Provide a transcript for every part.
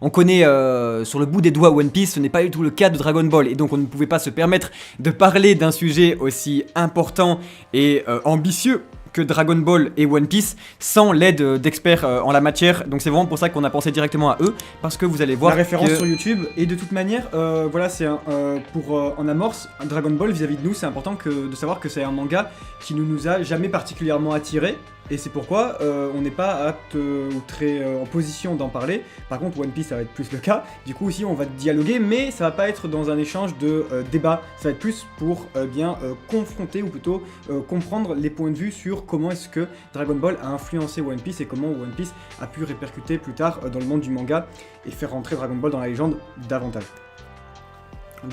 on connaît sur le bout des doigts One Piece, ce n'est pas du tout le cas de Dragon Ball, et donc on ne pouvait pas se permettre de parler d'un sujet aussi important et ambitieux que Dragon Ball et One Piece sans l'aide d'experts en la matière. Donc c'est vraiment pour ça qu'on a pensé directement à eux, parce que vous allez voir la référence que... sur YouTube. Et de toute manière, voilà, c'est pour en amorce, Dragon Ball vis-à-vis de nous, c'est important de savoir que c'est un manga qui ne nous a jamais particulièrement attiré. Et c'est pourquoi on n'est pas apte ou très en position d'en parler. Par contre, One Piece, ça va être plus le cas. Du coup, aussi, on va dialoguer, mais ça va pas être dans un échange de débat. Ça va être plus pour confronter, ou plutôt comprendre les points de vue sur comment est-ce que Dragon Ball a influencé One Piece et comment One Piece a pu répercuter plus tard dans le monde du manga et faire rentrer Dragon Ball dans la légende davantage.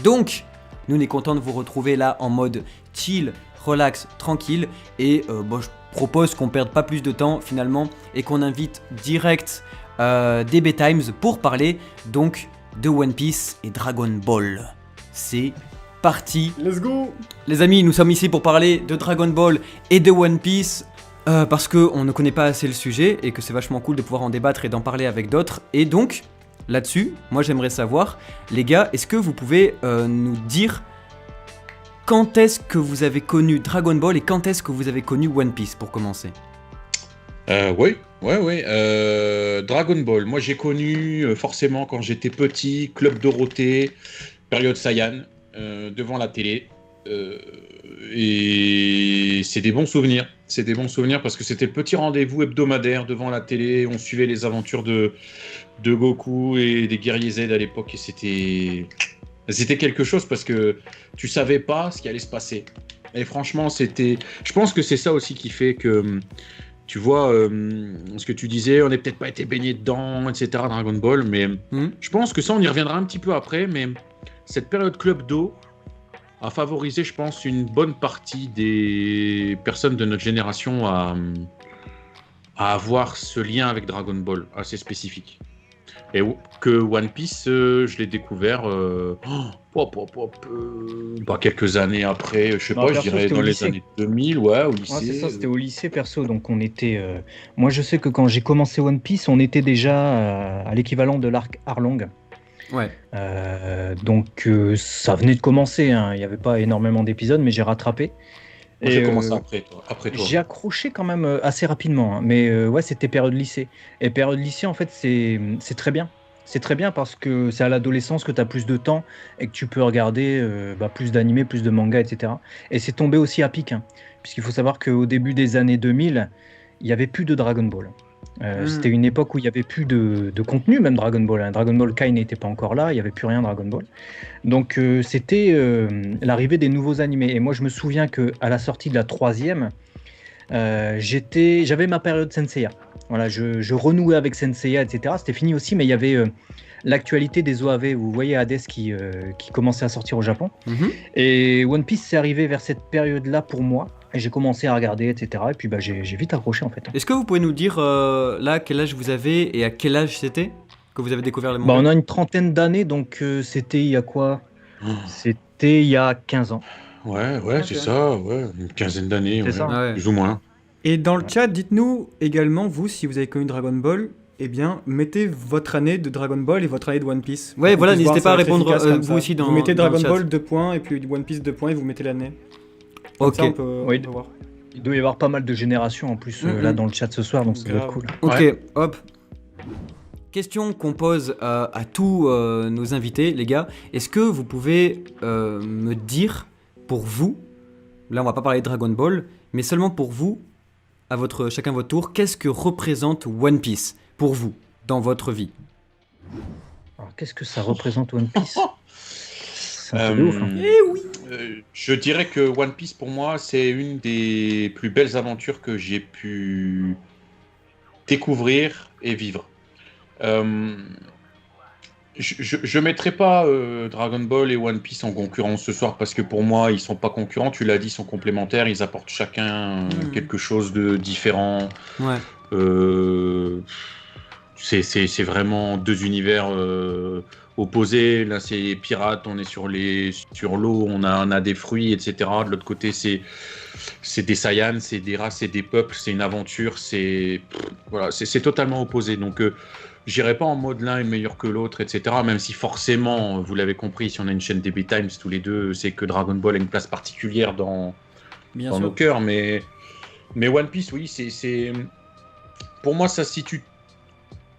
Donc, nous on est content de vous retrouver là en mode chill, relax, tranquille, et je propose qu'on perde pas plus de temps finalement et qu'on invite direct DB Times pour parler donc de One Piece et Dragon Ball. C'est parti. Let's go. Les amis, nous sommes ici pour parler de Dragon Ball et de One Piece parce qu'on ne connaît pas assez le sujet et que c'est vachement cool de pouvoir en débattre et d'en parler avec d'autres. Et donc, là-dessus, moi j'aimerais savoir, les gars, est-ce que vous pouvez nous dire quand est-ce que vous avez connu Dragon Ball et quand est-ce que vous avez connu One Piece pour commencer? Oui. Dragon Ball, moi j'ai connu forcément quand j'étais petit, Club Dorothée, période Saiyan, devant la télé. Et c'est des bons souvenirs. C'est des bons souvenirs parce que c'était le petit rendez-vous hebdomadaire devant la télé. On suivait les aventures de Goku et des guerriers Z à l'époque et c'était quelque chose parce que tu savais pas ce qui allait se passer. Et franchement, je pense que c'est ça aussi qui fait que, tu vois, ce que tu disais, on n'est peut-être pas été baigné dedans, etc., Dragon Ball, mais je pense que ça, on y reviendra un petit peu après, mais cette période Club Do a favorisé, je pense, une bonne partie des personnes de notre génération à avoir ce lien avec Dragon Ball assez spécifique. Et que One Piece, je l'ai découvert quelques années après, je sais pas, je dirais dans les années 2000, au lycée. Ouais, c'est ça, c'était au lycée perso, donc on était... Moi je sais que quand j'ai commencé One Piece, on était déjà à l'équivalent de l'arc Arlong. Ouais. Donc ça venait de commencer, hein. Il n'y avait pas énormément d'épisodes, mais j'ai rattrapé. Moi, j'ai commencé après toi. J'ai accroché quand même assez rapidement, hein. Mais ouais, c'était période lycée. Et période lycée, en fait, c'est très bien. C'est très bien parce que c'est à l'adolescence que tu as plus de temps et que tu peux regarder plus d'animés, plus de mangas, etc. Et c'est tombé aussi à pic, hein, puisqu'il faut savoir qu'au début des années 2000, il n'y avait plus de Dragon Ball. C'était une époque où il n'y avait plus de contenu, même Dragon Ball, hein. Dragon Ball Kai n'était pas encore là, il n'y avait plus rien Dragon Ball. Donc c'était l'arrivée des nouveaux animés. Et moi je me souviens qu'à la sortie de la 3e, j'avais ma période Senseiya. Voilà, je renouais avec Senseiya, etc. C'était fini aussi, mais il y avait l'actualité des OAV. Vous voyez Hades qui commençait à sortir au Japon. Et One Piece c'est arrivé vers cette période-là pour moi. Et j'ai commencé à regarder, etc. Et puis j'ai vite accroché en fait. Est-ce que vous pouvez nous dire là quel âge vous avez et à quel âge c'était que vous avez découvert le manga? On a une trentaine d'années, donc c'était il y a quoi? C'était il y a 15 ans. Ouais, c'est ça, une quinzaine d'années, C'est ça. Plus ou moins. Et dans le chat, dites-nous également, vous, si vous avez connu Dragon Ball, eh bien, mettez votre année de Dragon Ball et votre année de One Piece. Ouais, voilà, n'hésitez pas à répondre vous vous aussi dans Vous mettez dans le Dragon chat. Ball 2 points et puis One Piece 2 points et vous mettez l'année. Comme Ok. ça, on peut voir. Il doit y avoir pas mal de générations en plus là dans le chat ce soir, donc ça doit être cool. Ok, Ouais. hop. Question qu'on pose à tous nos invités, les gars. Est-ce que vous pouvez me dire, pour vous, là on va pas parler de Dragon Ball, mais seulement pour vous, chacun votre tour, qu'est-ce que représente One Piece pour vous, dans votre vie? Alors qu'est-ce que ça représente One Piece? C'est un truc de ouf, hein. Je dirais que One Piece pour moi c'est une des plus belles aventures que j'ai pu découvrir et vivre. Je mettrai pas Dragon Ball et One Piece en concurrence ce soir parce que pour moi ils sont pas concurrents, tu l'as dit, ils sont complémentaires, ils apportent chacun quelque chose de différent. Ouais. C'est vraiment deux univers opposés. Là c'est pirate, on est sur l'eau, on a des fruits, etc. De l'autre côté c'est des Saiyans, c'est des races, c'est des peuples, c'est une aventure, c'est totalement opposé. Donc j'irai pas en mode l'un est meilleur que l'autre, etc. Même si forcément, vous l'avez compris, si on a une chaîne DB Times tous les deux, c'est que Dragon Ball a une place particulière dans Bien nos sûr. cœurs. Mais One Piece, oui, c'est pour moi, ça se situe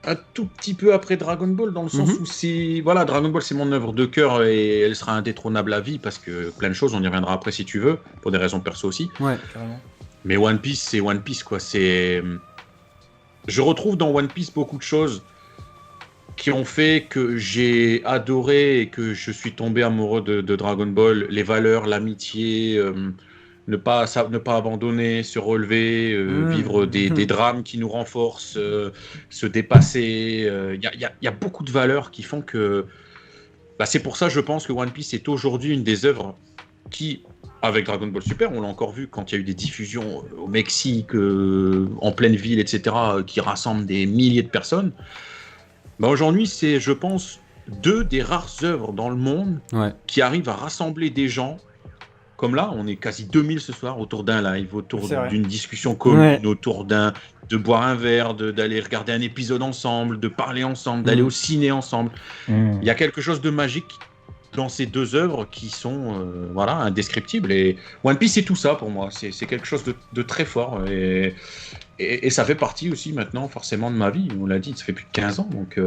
un tout petit peu après Dragon Ball, dans le sens Mhm. où voilà, Dragon Ball, c'est mon œuvre de cœur et elle sera indétrônable à vie parce que plein de choses, on y reviendra après si tu veux, pour des raisons perso aussi. Ouais. Carrément. Mais One Piece, c'est One Piece, quoi. Je retrouve dans One Piece beaucoup de choses qui ont fait que j'ai adoré et que je suis tombé amoureux de Dragon Ball. Les valeurs, l'amitié, ne pas abandonner, se relever, vivre des drames qui nous renforcent, se dépasser. Il y a beaucoup de valeurs qui font que... Bah, c'est pour ça, je pense que One Piece est aujourd'hui une des œuvres qui, avec Dragon Ball Super, on l'a encore vu quand il y a eu des diffusions au Mexique, en pleine ville, etc., qui rassemblent des milliers de personnes. Bah, aujourd'hui, c'est, je pense, deux des rares œuvres dans le monde Ouais. qui arrivent à rassembler des gens. Comme là, on est quasi 2000 ce soir autour d'un live, autour C'est vrai. d'une discussion commune, Ouais. autour de boire un verre, d'aller regarder un épisode ensemble, de parler ensemble, d'aller au ciné ensemble. Mmh. Il y a quelque chose de magique dans ces deux œuvres qui sont voilà, indescriptibles. Et One Piece, c'est tout ça pour moi. C'est quelque chose de très fort. Et ça fait partie aussi maintenant, forcément, de ma vie. On l'a dit, ça fait plus de 15 ans. Donc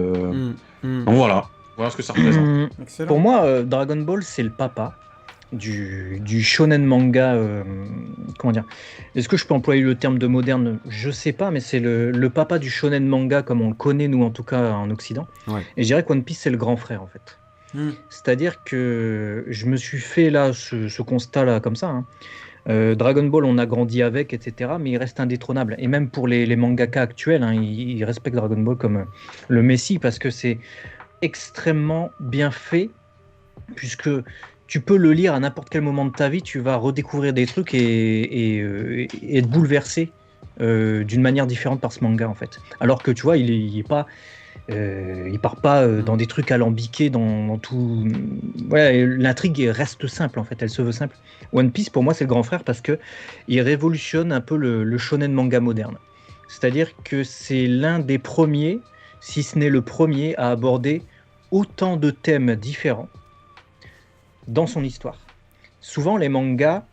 voilà. Voilà ce que ça représente. Mmh. Excellent. Pour moi, Dragon Ball, c'est le papa du shonen manga. Comment dire? Est-ce que je peux employer le terme de moderne? Je sais pas, mais c'est le papa du shonen manga comme on le connaît, nous, en tout cas, en Occident. Ouais. Et je dirais que One Piece, c'est le grand frère, en fait. C'est-à-dire que je me suis fait là ce constat-là comme ça. Hein. Dragon Ball, on a grandi avec, etc. Mais il reste indétrônable. Et même pour les mangaka actuels, hein, ils respectent Dragon Ball comme le messie parce que c'est extrêmement bien fait, puisque tu peux le lire à n'importe quel moment de ta vie, tu vas redécouvrir des trucs et être bouleversé d'une manière différente par ce manga en fait. Alors que tu vois, il part pas dans des trucs alambiqués, dans tout. Ouais, l'intrigue reste simple en fait, elle se veut simple. One Piece pour moi c'est le grand frère parce que il révolutionne un peu le shonen manga moderne. C'est-à-dire que c'est l'un des premiers, si ce n'est le premier, à aborder autant de thèmes différents dans son histoire. Souvent les mangas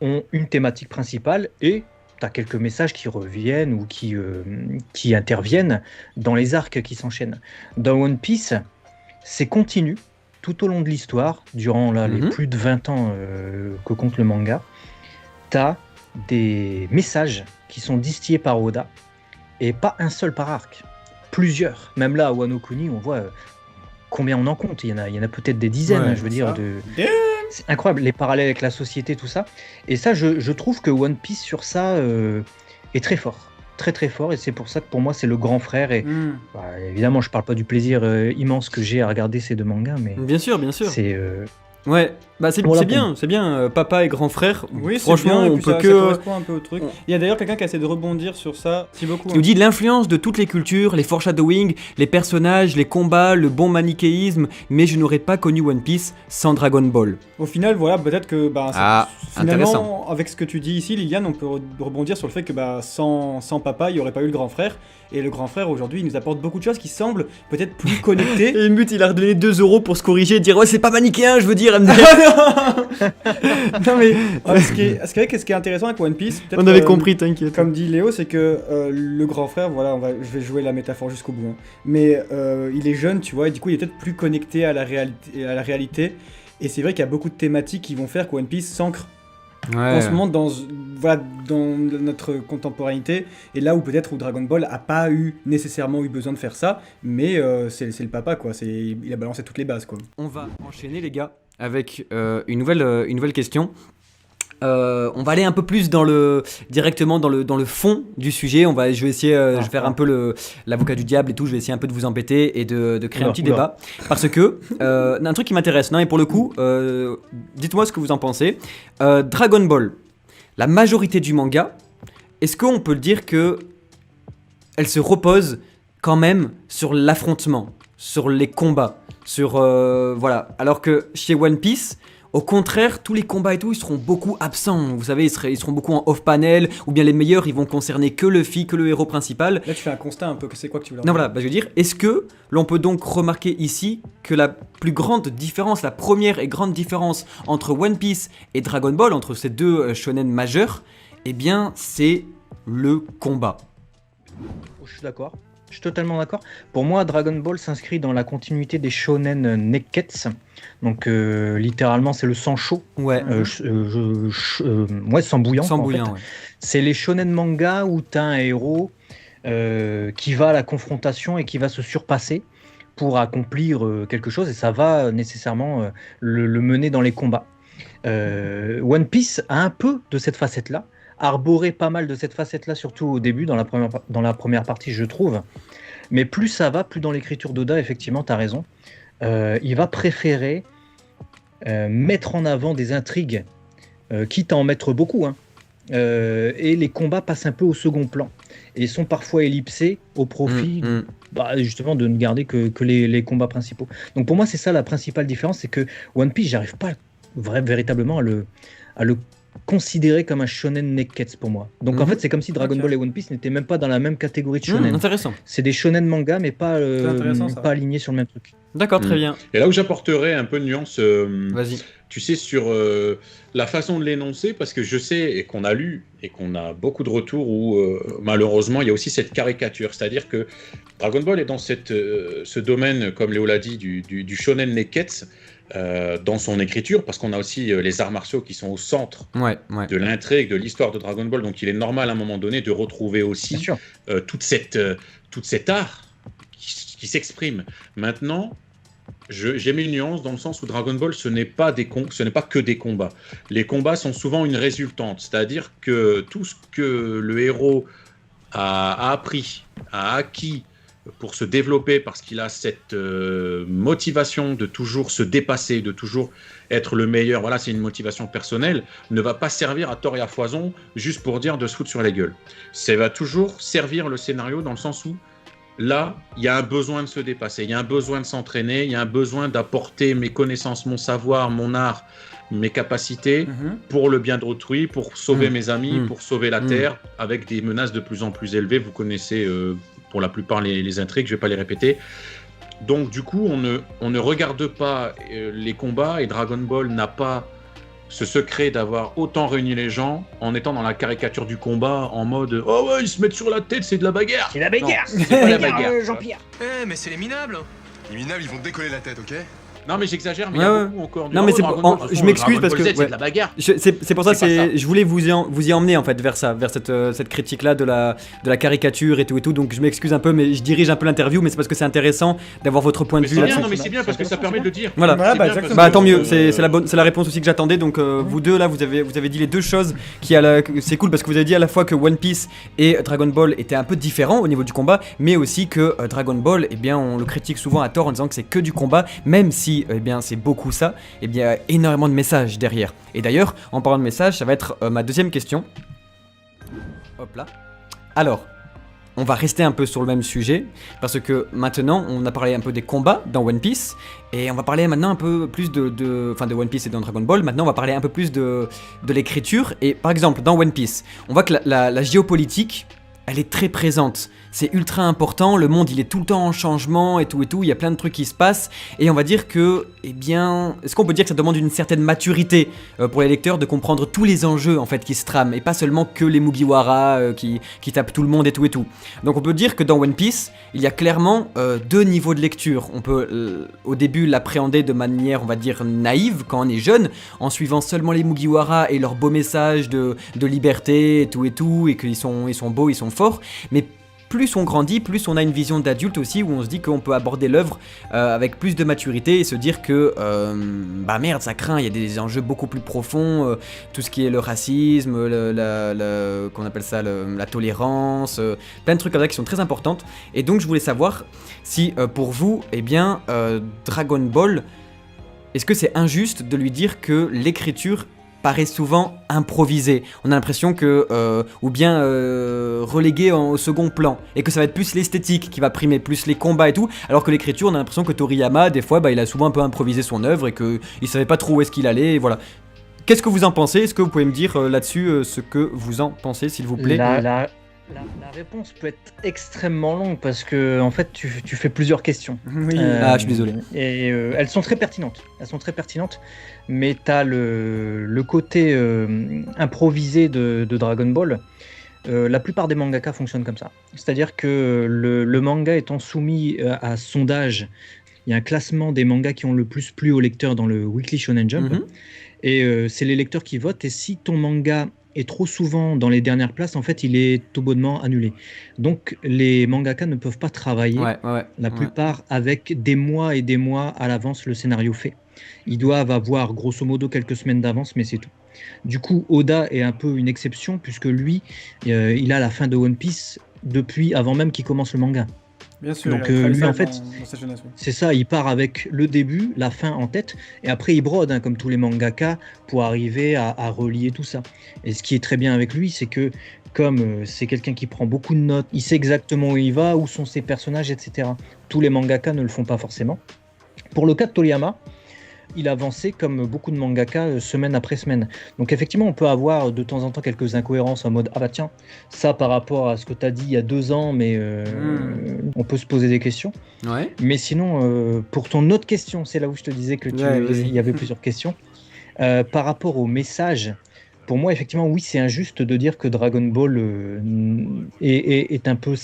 ont une thématique principale et tu as quelques messages qui reviennent ou qui interviennent dans les arcs qui s'enchaînent. Dans One Piece, c'est continu tout au long de l'histoire, durant les plus de 20 ans que compte le manga. Tu as des messages qui sont distillés par Oda, et pas un seul par arc, plusieurs. Même là, à Wano Kuni, on voit combien on en compte. Il y en a peut-être des dizaines, Ouais, je veux dire. Damn. C'est incroyable, les parallèles avec la société, tout ça. Et ça, je trouve que One Piece, sur ça, est très fort. Très très fort. Et c'est pour ça que pour moi, c'est le grand frère. Et bah, évidemment, je parle pas du plaisir immense que j'ai à regarder ces deux mangas, mais Bien sûr, bien sûr. c'est... Ouais, bah c'est Voilà bien, c'est bien. Papa et grand frère. Oui, c'est Franchement, bien, et on puis peut ça que. correspond un peu au truc. Il y a d'ailleurs quelqu'un qui a essayé de rebondir sur ça. Merci beaucoup. Il nous dit l'influence de toutes les cultures, les foreshadowing, les personnages, les combats, le bon manichéisme, mais je n'aurais pas connu One Piece sans Dragon Ball. Au final, voilà, peut-être que Ah, finalement, intéressant. avec ce que tu dis ici, Liliane, on peut rebondir sur le fait que sans papa, il n'y aurait pas eu le grand frère. Et le grand frère, aujourd'hui, il nous apporte beaucoup de choses qui semblent peut-être plus connectées. Et Mut, il a redonné 2 € pour se corriger et dire ouais, c'est pas manichéen, je veux dire. Non mais ce qui est intéressant avec One Piece, peut-être, On avait compris, t'inquiète. comme dit Léo, c'est que le grand frère, voilà, je vais jouer la métaphore jusqu'au bout, hein. Mais il est jeune, tu vois, et du coup il est peut-être plus connecté à la réalité. Et c'est vrai qu'il y a beaucoup de thématiques qui vont faire que One Piece s'ancre en ce moment dans notre contemporanéité, et là où peut-être où Dragon Ball a pas nécessairement eu besoin de faire ça, mais c'est le papa quoi, il a balancé toutes les bases quoi. On va enchaîner les gars avec une nouvelle question. On va aller un peu plus directement dans le fond du sujet. Je vais essayer, je vais faire un peu l'avocat du diable et tout. Je vais essayer un peu de vous embêter et de créer un petit débat. Parce que, un truc qui m'intéresse, non, et pour le coup, dites-moi ce que vous en pensez. Dragon Ball, la majorité du manga, est-ce qu'on peut le dire que elle se repose quand même sur l'affrontement, sur les combats, sur voilà. Alors que chez One Piece, au contraire, tous les combats et tout, ils seront beaucoup absents. Vous savez, ils seront beaucoup en off-panel, ou bien les meilleurs, ils vont concerner que Luffy, que le héros principal. Là, tu fais un constat un peu, que c'est quoi que tu veux leur Non, dire. voilà, je veux dire, est-ce que l'on peut donc remarquer ici que la plus grande différence, la première et grande différence entre One Piece et Dragon Ball, entre ces deux shonen majeurs, eh bien, c'est le combat. Je suis d'accord. Je suis totalement d'accord. Pour moi, Dragon Ball s'inscrit dans la continuité des shonen nekkets. Donc, littéralement, c'est le sang chaud. Ouais, Ouais, sang bouillant. sans en bouillant, fait. ouais. C'est les shonen manga où tu as un héros qui va à la confrontation et qui va se surpasser pour accomplir quelque chose. Et ça va nécessairement le mener dans les combats. One Piece a un peu de cette facette-là. Arboré pas mal de cette facette-là, surtout au début, dans la première partie, je trouve. Mais plus ça va, plus dans l'écriture d'Oda, effectivement, tu as raison. Il va préférer mettre en avant des intrigues, quitte à en mettre beaucoup, hein. Et les combats passent un peu au second plan et sont parfois ellipsés au profit justement de ne garder que les combats principaux. Donc pour moi, c'est ça la principale différence, c'est que One Piece, j'arrive pas véritablement à le considéré comme un shonen nekkets pour moi. Donc en fait, c'est comme si Dragon Ball et One Piece n'étaient même pas dans la même catégorie de shonen. Intéressant. C'est des shonen manga, mais pas intéressant, ça. pas alignés sur le même truc. D'accord, très bien. Et là où j'apporterais un peu de nuance, Vas-y. tu sais, sur la façon de l'énoncer, parce que je sais et qu'on a lu et qu'on a beaucoup de retours où malheureusement il y a aussi cette caricature, c'est-à-dire que Dragon Ball est dans ce domaine, comme Léo l'a dit, du shonen nekkets, dans son écriture, parce qu'on a aussi les arts martiaux qui sont au centre Ouais. de l'intrigue, de l'histoire de Dragon Ball, donc il est normal à un moment donné de retrouver Bien aussi sûr. toute cet art qui s'exprime. Maintenant, j'ai mis une nuance dans le sens où Dragon Ball, ce n'est pas que des combats. Les combats sont souvent une résultante, c'est-à-dire que tout ce que le héros a appris, a acquis pour se développer, parce qu'il a cette motivation de toujours se dépasser, de toujours être le meilleur, voilà, c'est une motivation personnelle, ne va pas servir à tort et à foison juste pour dire de se foutre sur la gueule. Ça va toujours servir le scénario dans le sens où là, il y a un besoin de se dépasser, il y a un besoin de s'entraîner, il y a un besoin d'apporter mes connaissances, mon savoir, mon art, mes capacités pour le bien d'autrui, pour sauver mes amis, pour sauver la Terre, avec des menaces de plus en plus élevées. Vous connaissez pour la plupart les intrigues, je ne vais pas les répéter. Donc du coup, on ne regarde pas les combats, et Dragon Ball n'a pas ce secret d'avoir autant réuni les gens en étant dans la caricature du combat, en mode « Oh ouais, ils se mettent sur la tête, c'est de la bagarre !» C'est la bagarre. Non, c'est pas la bagarre. Jean-Pierre. Eh, mais c'est les minables. Les minables, ils vont te décoller la tête, ok? Non mais j'exagère, mais il y a Ouais, beaucoup encore du Non, mais oh, c'est Dragon pour- Ball, de toute je façon, m'excuse Dragon parce Ball que- Z, c'est ouais. de la bagarre. C'est pour ça, C'est pas ça. je voulais vous y emmener en fait vers ça, vers cette critique-là de la caricature et tout. Donc je m'excuse un peu, mais je dirige un peu l'interview, mais c'est parce que c'est intéressant d'avoir votre point de Mais vue c'est bien, là-dessus. non mais c'est bien parce que ça permet de le dire. Voilà. Voilà, C'est bah, bien exactement. parce Bah tant que, mieux, c'est la réponse aussi que j'attendais. Donc vous deux là, vous avez dit les deux choses c'est cool parce que vous avez dit à la fois que One Piece et Dragon Ball étaient un peu différents au niveau du combat, mais aussi que Dragon Ball, eh bien on le critique souvent à tort en disant que c'est que du combat, même si eh bien c'est beaucoup ça. Eh bien il y a énormément de messages derrière. Et d'ailleurs, en parlant de messages, ça va être ma deuxième question. Hop là. Alors, on va rester un peu sur le même sujet, parce que maintenant, on a parlé un peu des combats dans One Piece, et on va parler maintenant un peu plus de One Piece et dans Dragon Ball. Maintenant, on va parler un peu plus de l'écriture. Et par exemple, dans One Piece, on voit que la géopolitique, elle est très présente. C'est ultra important, le monde il est tout le temps en changement et tout, il y a plein de trucs qui se passent, et on va dire que, eh bien, est-ce qu'on peut dire que ça demande une certaine maturité pour les lecteurs de comprendre tous les enjeux en fait qui se trament, et pas seulement que les Mugiwara qui tapent tout le monde et tout. Donc on peut dire que dans One Piece, il y a clairement deux niveaux de lecture. On peut au début l'appréhender de manière, on va dire, naïve quand on est jeune, en suivant seulement les Mugiwara et leurs beaux messages de liberté et tout, et qu'ils sont beaux, ils sont forts, mais plus on grandit, plus on a une vision d'adulte aussi, où on se dit qu'on peut aborder l'œuvre avec plus de maturité et se dire que bah merde, ça craint, il y a des enjeux beaucoup plus profonds, tout ce qui est le racisme, qu'on appelle ça, la tolérance, plein de trucs comme ça qui sont très importantes. Et donc je voulais savoir si pour vous, eh bien, Dragon Ball, est-ce que c'est injuste de lui dire que l'écriture paraît souvent improvisé. On a l'impression que, ou bien relégué au second plan, et que ça va être plus l'esthétique qui va primer, plus les combats et tout, alors que l'écriture, on a l'impression que Toriyama, des fois, il a souvent un peu improvisé son œuvre et qu'il savait pas trop où est-ce qu'il allait, et voilà. Qu'est-ce que vous en pensez ? Est-ce que vous pouvez me dire là-dessus ce que vous en pensez, s'il vous plaît ? La réponse peut être extrêmement longue parce que en fait tu fais plusieurs questions. Oui. Ah, je suis désolé. Et elles sont très pertinentes. Mais tu as le côté improvisé de Dragon Ball. La plupart des mangaka fonctionnent comme ça. C'est-à-dire que le manga étant soumis à sondage, il y a un classement des mangas qui ont le plus plu aux lecteurs dans le Weekly Shonen Jump. Et c'est les lecteurs qui votent. Et si ton manga est trop souvent dans les dernières places, en fait, il est tout bonnement annulé. Donc, les mangaka ne peuvent pas travailler, la plupart, avec des mois et des mois à l'avance le scénario fait. Ils doivent avoir, grosso modo, quelques semaines d'avance, mais c'est tout. Du coup, Oda est un peu une exception, puisque lui, il a la fin de One Piece depuis avant même qu'il commence le manga. Bien sûr, donc lui en fait, dans sa jeunesse, c'est ça, il part avec le début, la fin en tête, et après il brode, comme tous les mangaka, pour arriver à relier tout ça. Et ce qui est très bien avec lui, c'est que comme c'est quelqu'un qui prend beaucoup de notes, il sait exactement où il va, où sont ses personnages, etc. Tous les mangaka ne le font pas forcément. Pour le cas de Toriyama, il avançait comme beaucoup de mangaka semaine après semaine. Donc effectivement, on peut avoir de temps en temps quelques incohérences en mode « Ah bah tiens, ça par rapport à ce que tu as dit il y a 2 ans, mais on peut se poser des questions. » Mais sinon, pour ton autre question, c'est là où je te disais que il y avait plusieurs questions. Par rapport au message, pour moi, effectivement, oui, c'est injuste de dire que Dragon Ball est un peu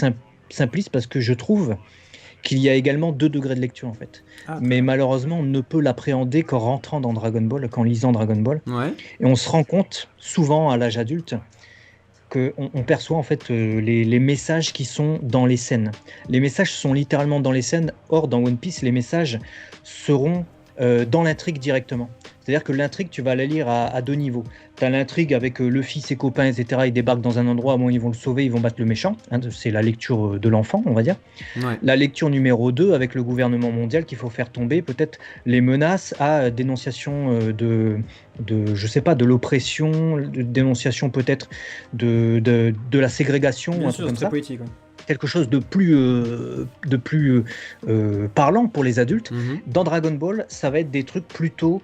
simpliste parce que je trouve qu'il y a également 2 degrés de lecture en fait. Mais malheureusement, on ne peut l'appréhender qu'en rentrant dans Dragon Ball, qu'en lisant Dragon Ball. Et on se rend compte, souvent à l'âge adulte, qu'on perçoit en fait les messages qui sont dans les scènes. Les messages sont littéralement dans les scènes. Or, dans One Piece, les messages seront dans l'intrigue directement. C'est-à-dire que l'intrigue, tu vas la lire à 2 niveaux. Tu as l'intrigue avec Luffy, ses copains, etc. Ils débarquent dans un endroit, ils vont le sauver, ils vont battre le méchant. C'est la lecture de l'enfant, on va dire. La lecture numéro 2, avec le gouvernement mondial qu'il faut faire tomber, peut-être les menaces à dénonciation de l'oppression, de dénonciation peut-être de la ségrégation, bien un sûr, truc comme c'est ça. poétique. Quelque chose de plus parlant pour les adultes. Dans Dragon Ball, ça va être des trucs plutôt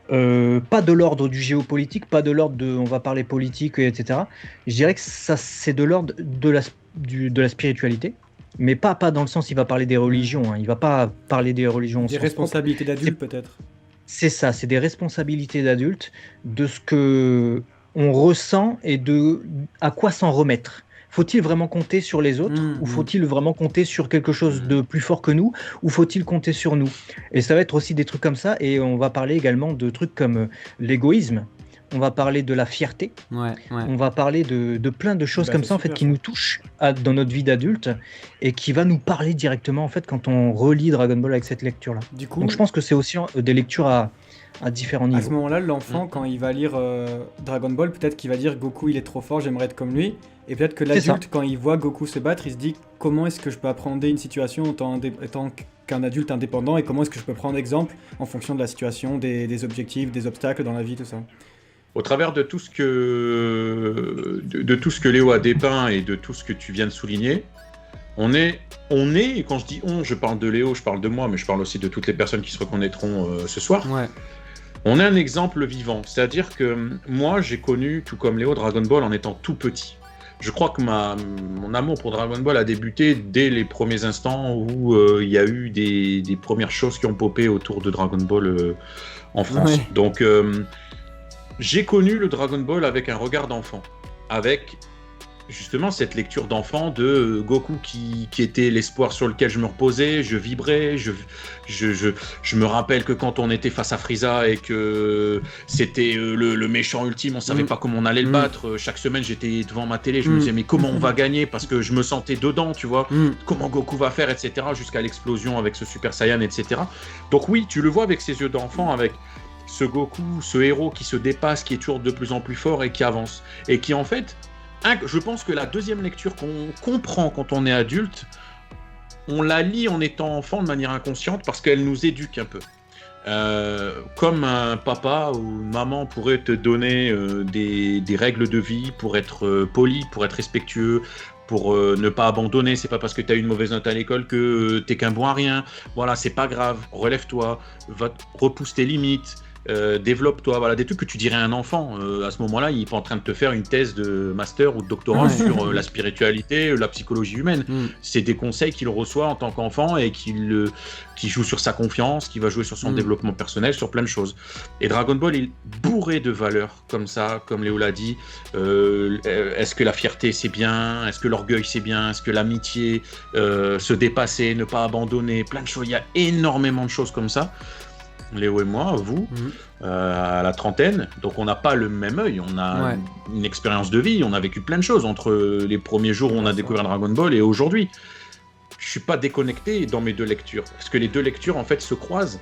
pas de l'ordre du géopolitique, pas de l'ordre de on va parler politique, etc. Je dirais que ça c'est de l'ordre de la spiritualité, mais pas dans le sens il va parler des religions, il va pas parler des religions au des sens responsabilités propre. d'adultes peut-être. C'est ça, c'est des responsabilités d'adultes, de ce que on ressent et de à quoi s'en remettre. Faut-il vraiment compter sur les autres ou faut-il vraiment compter sur quelque chose de plus fort que nous ou faut-il compter sur nous? Et ça va être aussi des trucs comme ça, et on va parler également de trucs comme l'égoïsme, on va parler de la fierté, on va parler de plein de choses comme ça en fait qui nous touchent dans notre vie d'adulte et qui va nous parler directement en fait quand on relit Dragon Ball avec cette lecture-là. Du coup, donc je pense que c'est aussi des lectures à différents niveaux. À ce moment-là, l'enfant, quand il va lire Dragon Ball, peut-être qu'il va dire Goku il est trop fort, j'aimerais être comme lui. Et peut-être que l'adulte, quand il voit Goku se battre, il se dit comment est-ce que je peux appréhender une situation étant qu'un adulte indépendant et comment est-ce que je peux prendre exemple en fonction de la situation, des objectifs, des obstacles dans la vie, tout ça. Au travers de tout ce que Léo a dépeint et de tout ce que tu viens de souligner, on est, et quand je dis on, je parle de Léo, je parle de moi, mais je parle aussi de toutes les personnes qui se reconnaîtront ce soir. On est un exemple vivant, c'est-à-dire que moi j'ai connu, tout comme Léo, Dragon Ball en étant tout petit. Je crois que mon amour pour Dragon Ball a débuté dès les premiers instants où il y a eu des premières choses qui ont popé autour de Dragon Ball en France. Donc j'ai connu le Dragon Ball avec un regard d'enfant, avec justement cette lecture d'enfant de Goku qui était l'espoir sur lequel je me reposais, je vibrais, je me rappelle que quand on était face à Frieza et que c'était le méchant ultime, on savait pas comment on allait le battre, chaque semaine j'étais devant ma télé, je me disais mais comment on va gagner, parce que je me sentais dedans, tu vois, comment Goku va faire, etc., jusqu'à l'explosion avec ce Super Saiyan, etc. Donc oui, tu le vois avec ses yeux d'enfant, avec ce Goku, ce héros qui se dépasse, qui est toujours de plus en plus fort et qui avance, et qui en fait, je pense que la deuxième lecture qu'on comprend quand on est adulte, on la lit en étant enfant de manière inconsciente parce qu'elle nous éduque un peu. comme un papa ou une maman pourrait te donner des règles de vie pour être poli, pour être respectueux, pour ne pas abandonner, c'est pas parce que tu as eu une mauvaise note à l'école que t'es qu'un bon à rien. Voilà, c'est pas grave, relève-toi, repousse tes limites, développe-toi. Voilà, des trucs que tu dirais à un enfant. À ce moment-là, il est pas en train de te faire une thèse de master ou de doctorat sur la spiritualité, la psychologie humaine. C'est des conseils qu'il reçoit en tant qu'enfant et qui joue sur sa confiance, qui va jouer sur son développement personnel, sur plein de choses. Et Dragon Ball est bourré de valeurs comme ça, comme Léo l'a dit. Est-ce que la fierté c'est bien? Est-ce que l'orgueil c'est bien? Est-ce que l'amitié, se dépasser, ne pas abandonner, plein de choses. Il y a énormément de choses comme ça. Léo et moi, vous, à la trentaine, donc on n'a pas le même œil, on a une expérience de vie, on a vécu plein de choses entre les premiers jours où on a découvert Dragon Ball et aujourd'hui. Je suis pas déconnecté dans mes deux lectures, parce que les deux lectures en fait se croisent,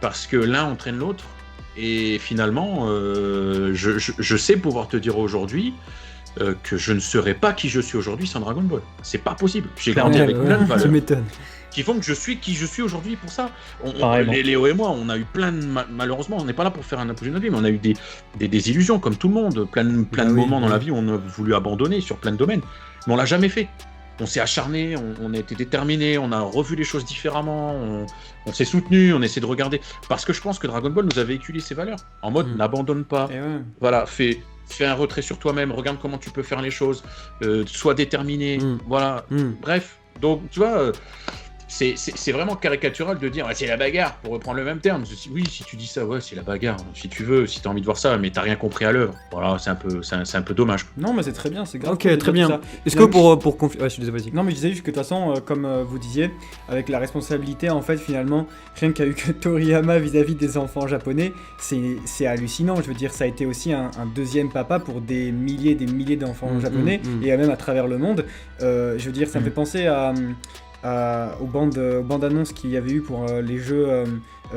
parce que l'un entraîne l'autre, et finalement, je sais pouvoir te dire aujourd'hui que je ne serais pas qui je suis aujourd'hui sans Dragon Ball. C'est pas possible. J'ai grandi avec plein de valeurs. Tu m'étonnes. Qui font que je suis qui je suis aujourd'hui pour ça. Léo et moi, on a eu plein de... Malheureusement, on n'est pas là pour faire un apogée de notre vie, mais on a eu des illusions, comme tout le monde. Plein de moments dans la vie où on a voulu abandonner sur plein de domaines. Mais on l'a jamais fait. On s'est acharné, on a été déterminé, on a revu les choses différemment, on s'est soutenu, on essaie de regarder. Parce que je pense que Dragon Ball nous a véhiculé ses valeurs. En mode, n'abandonne pas. Voilà, fais un retrait sur toi-même, regarde comment tu peux faire les choses, sois déterminé. Voilà, bref. Donc, tu vois... C'est vraiment caricatural de dire c'est la bagarre, pour reprendre le même terme. Oui, si tu dis ça, ouais, c'est la bagarre, si tu veux, si tu as envie de voir ça, mais t'as rien compris à l'œuvre. Voilà, c'est un peu dommage. Non, mais c'est très bien, c'est grave. Ok, très bien. Est-ce que pour ouais, je suis désolé, vas-y. Non, mais je disais juste que de toute façon, comme vous disiez, avec la responsabilité, en fait, finalement, rien qu'il y a eu que Toriyama vis-à-vis des enfants japonais, c'est hallucinant. Je veux dire, ça a été aussi un deuxième papa pour des milliers d'enfants japonais, et même à travers le monde. Je veux dire, ça me fait penser aux bandes annonces qu'il y avait eu pour les jeux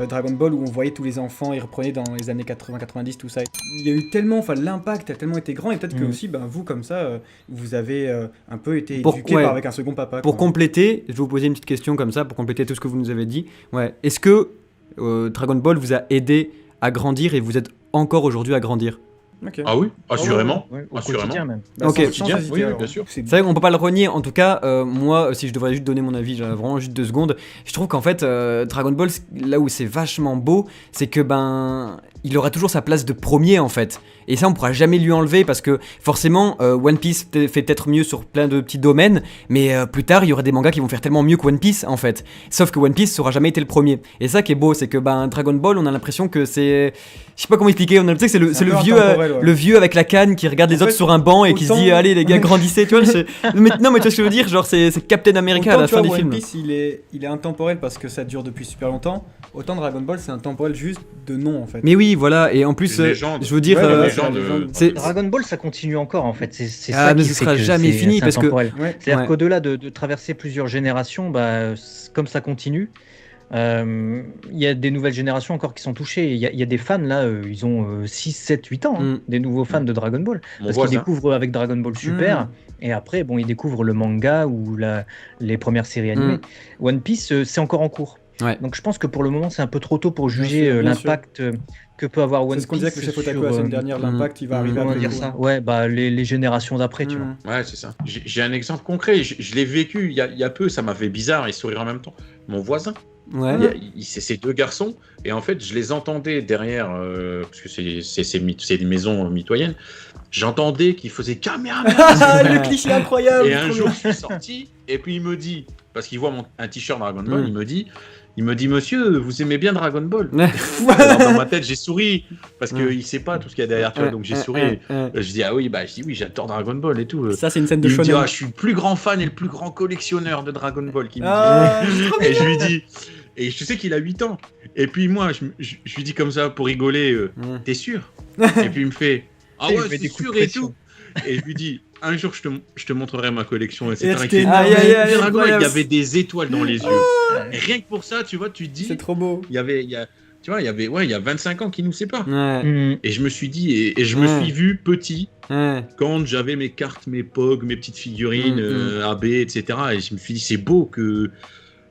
Dragon Ball, où on voyait tous les enfants, ils reprenaient dans les années 80-90, tout ça. Il y a eu tellement, l'impact a tellement été grand, et peut-être que aussi, vous comme ça, vous avez un peu été éduqué avec un second papa. Pour compléter, je vais vous poser une petite question comme ça, pour compléter tout ce que vous nous avez dit. Est-ce que Dragon Ball vous a aidé à grandir et vous êtes encore aujourd'hui à grandir? Okay. Ah oui, assurément. Au quotidien même. Au quotidien, oui, bien sûr. C'est vrai qu'on peut pas le renier. En tout cas, moi, si je devrais juste donner mon avis, j'ai vraiment juste 2 secondes. Je trouve qu'en fait, Dragon Ball, là où c'est vachement beau, c'est que il aura toujours sa place de premier en fait. Et ça, on pourra jamais lui enlever parce que forcément, One Piece fait peut-être mieux sur plein de petits domaines, mais plus tard, il y aura des mangas qui vont faire tellement mieux que One Piece en fait. Sauf que One Piece n'aura jamais été le premier. Et ça qui est beau, c'est que Dragon Ball, on a l'impression que c'est, je sais pas comment expliquer, on a l'impression que c'est le vieux avec la canne qui regarde les autres sur un banc et qui se dit allez les gars grandissez, tu vois. mais tu vois ce que je veux dire, genre c'est Captain America à la fin du film. One Piece, il est intemporel parce que ça dure depuis super longtemps. Autant Dragon Ball, c'est intemporel juste de nom en fait. Mais oui, voilà, et en plus, je veux dire, Dragon Ball, ça continue encore en fait. C'est ça qui mais ce sera jamais fini parce que. C'est-à-dire qu'au-delà de traverser plusieurs générations, comme ça continue. Il y a des nouvelles générations encore qui sont touchées. Il y a des fans là, ils ont 6, 7, 8 ans, des nouveaux fans de Dragon Ball. Parce qu'ils découvrent avec Dragon Ball Super, et après, ils découvrent le manga ou les premières séries animées. One Piece, c'est encore en cours. Donc je pense que pour le moment, c'est un peu trop tôt pour juger l'impact que peut avoir One Piece. C'est ce qu'on disait avec le chef Otaku la semaine dernière, l'impact il va arriver après. Dire ça. Les générations d'après, tu vois. Ouais, c'est ça. J'ai un exemple concret, je l'ai vécu il y a peu, ça m'a fait bizarre et sourire en même temps. Mon voisin. C'est ces 2 garçons, et en fait, je les entendais derrière, parce que c'est une maison mitoyenne. J'entendais qu'ils faisaient Kamehameha. Le cliché incroyable. Et un jour, je suis sorti, et puis il me dit, parce qu'il voit un t-shirt Dragon Ball, il me dit monsieur, vous aimez bien Dragon Ball? Alors, dans ma tête, j'ai souri parce qu'il sait pas tout ce qu'il y a derrière, tu vois, donc j'ai souri. Je dis ah oui, je dis oui, j'adore Dragon Ball et tout. Ça, c'est une scène de shonen. Il me dit je suis le plus grand fan et le plus grand collectionneur de Dragon Ball. Qui me dit. Et je lui dis, et je sais qu'il a 8 ans. Et puis moi, je lui dis comme ça pour rigoler, t'es sûr? Et puis il me fait ah ouais, c'est sûr et tout. Et je lui dis un jour, je te montrerai ma collection, etc. Il y avait des étoiles dans les yeux. Et rien que pour ça, tu vois, tu te dis. C'est trop beau. Il y a 25 ans qui nous séparent. Et je me suis dit, et je me suis vu petit quand j'avais mes cartes, mes POG, mes petites figurines AB, etc. Et je me suis dit, c'est beau que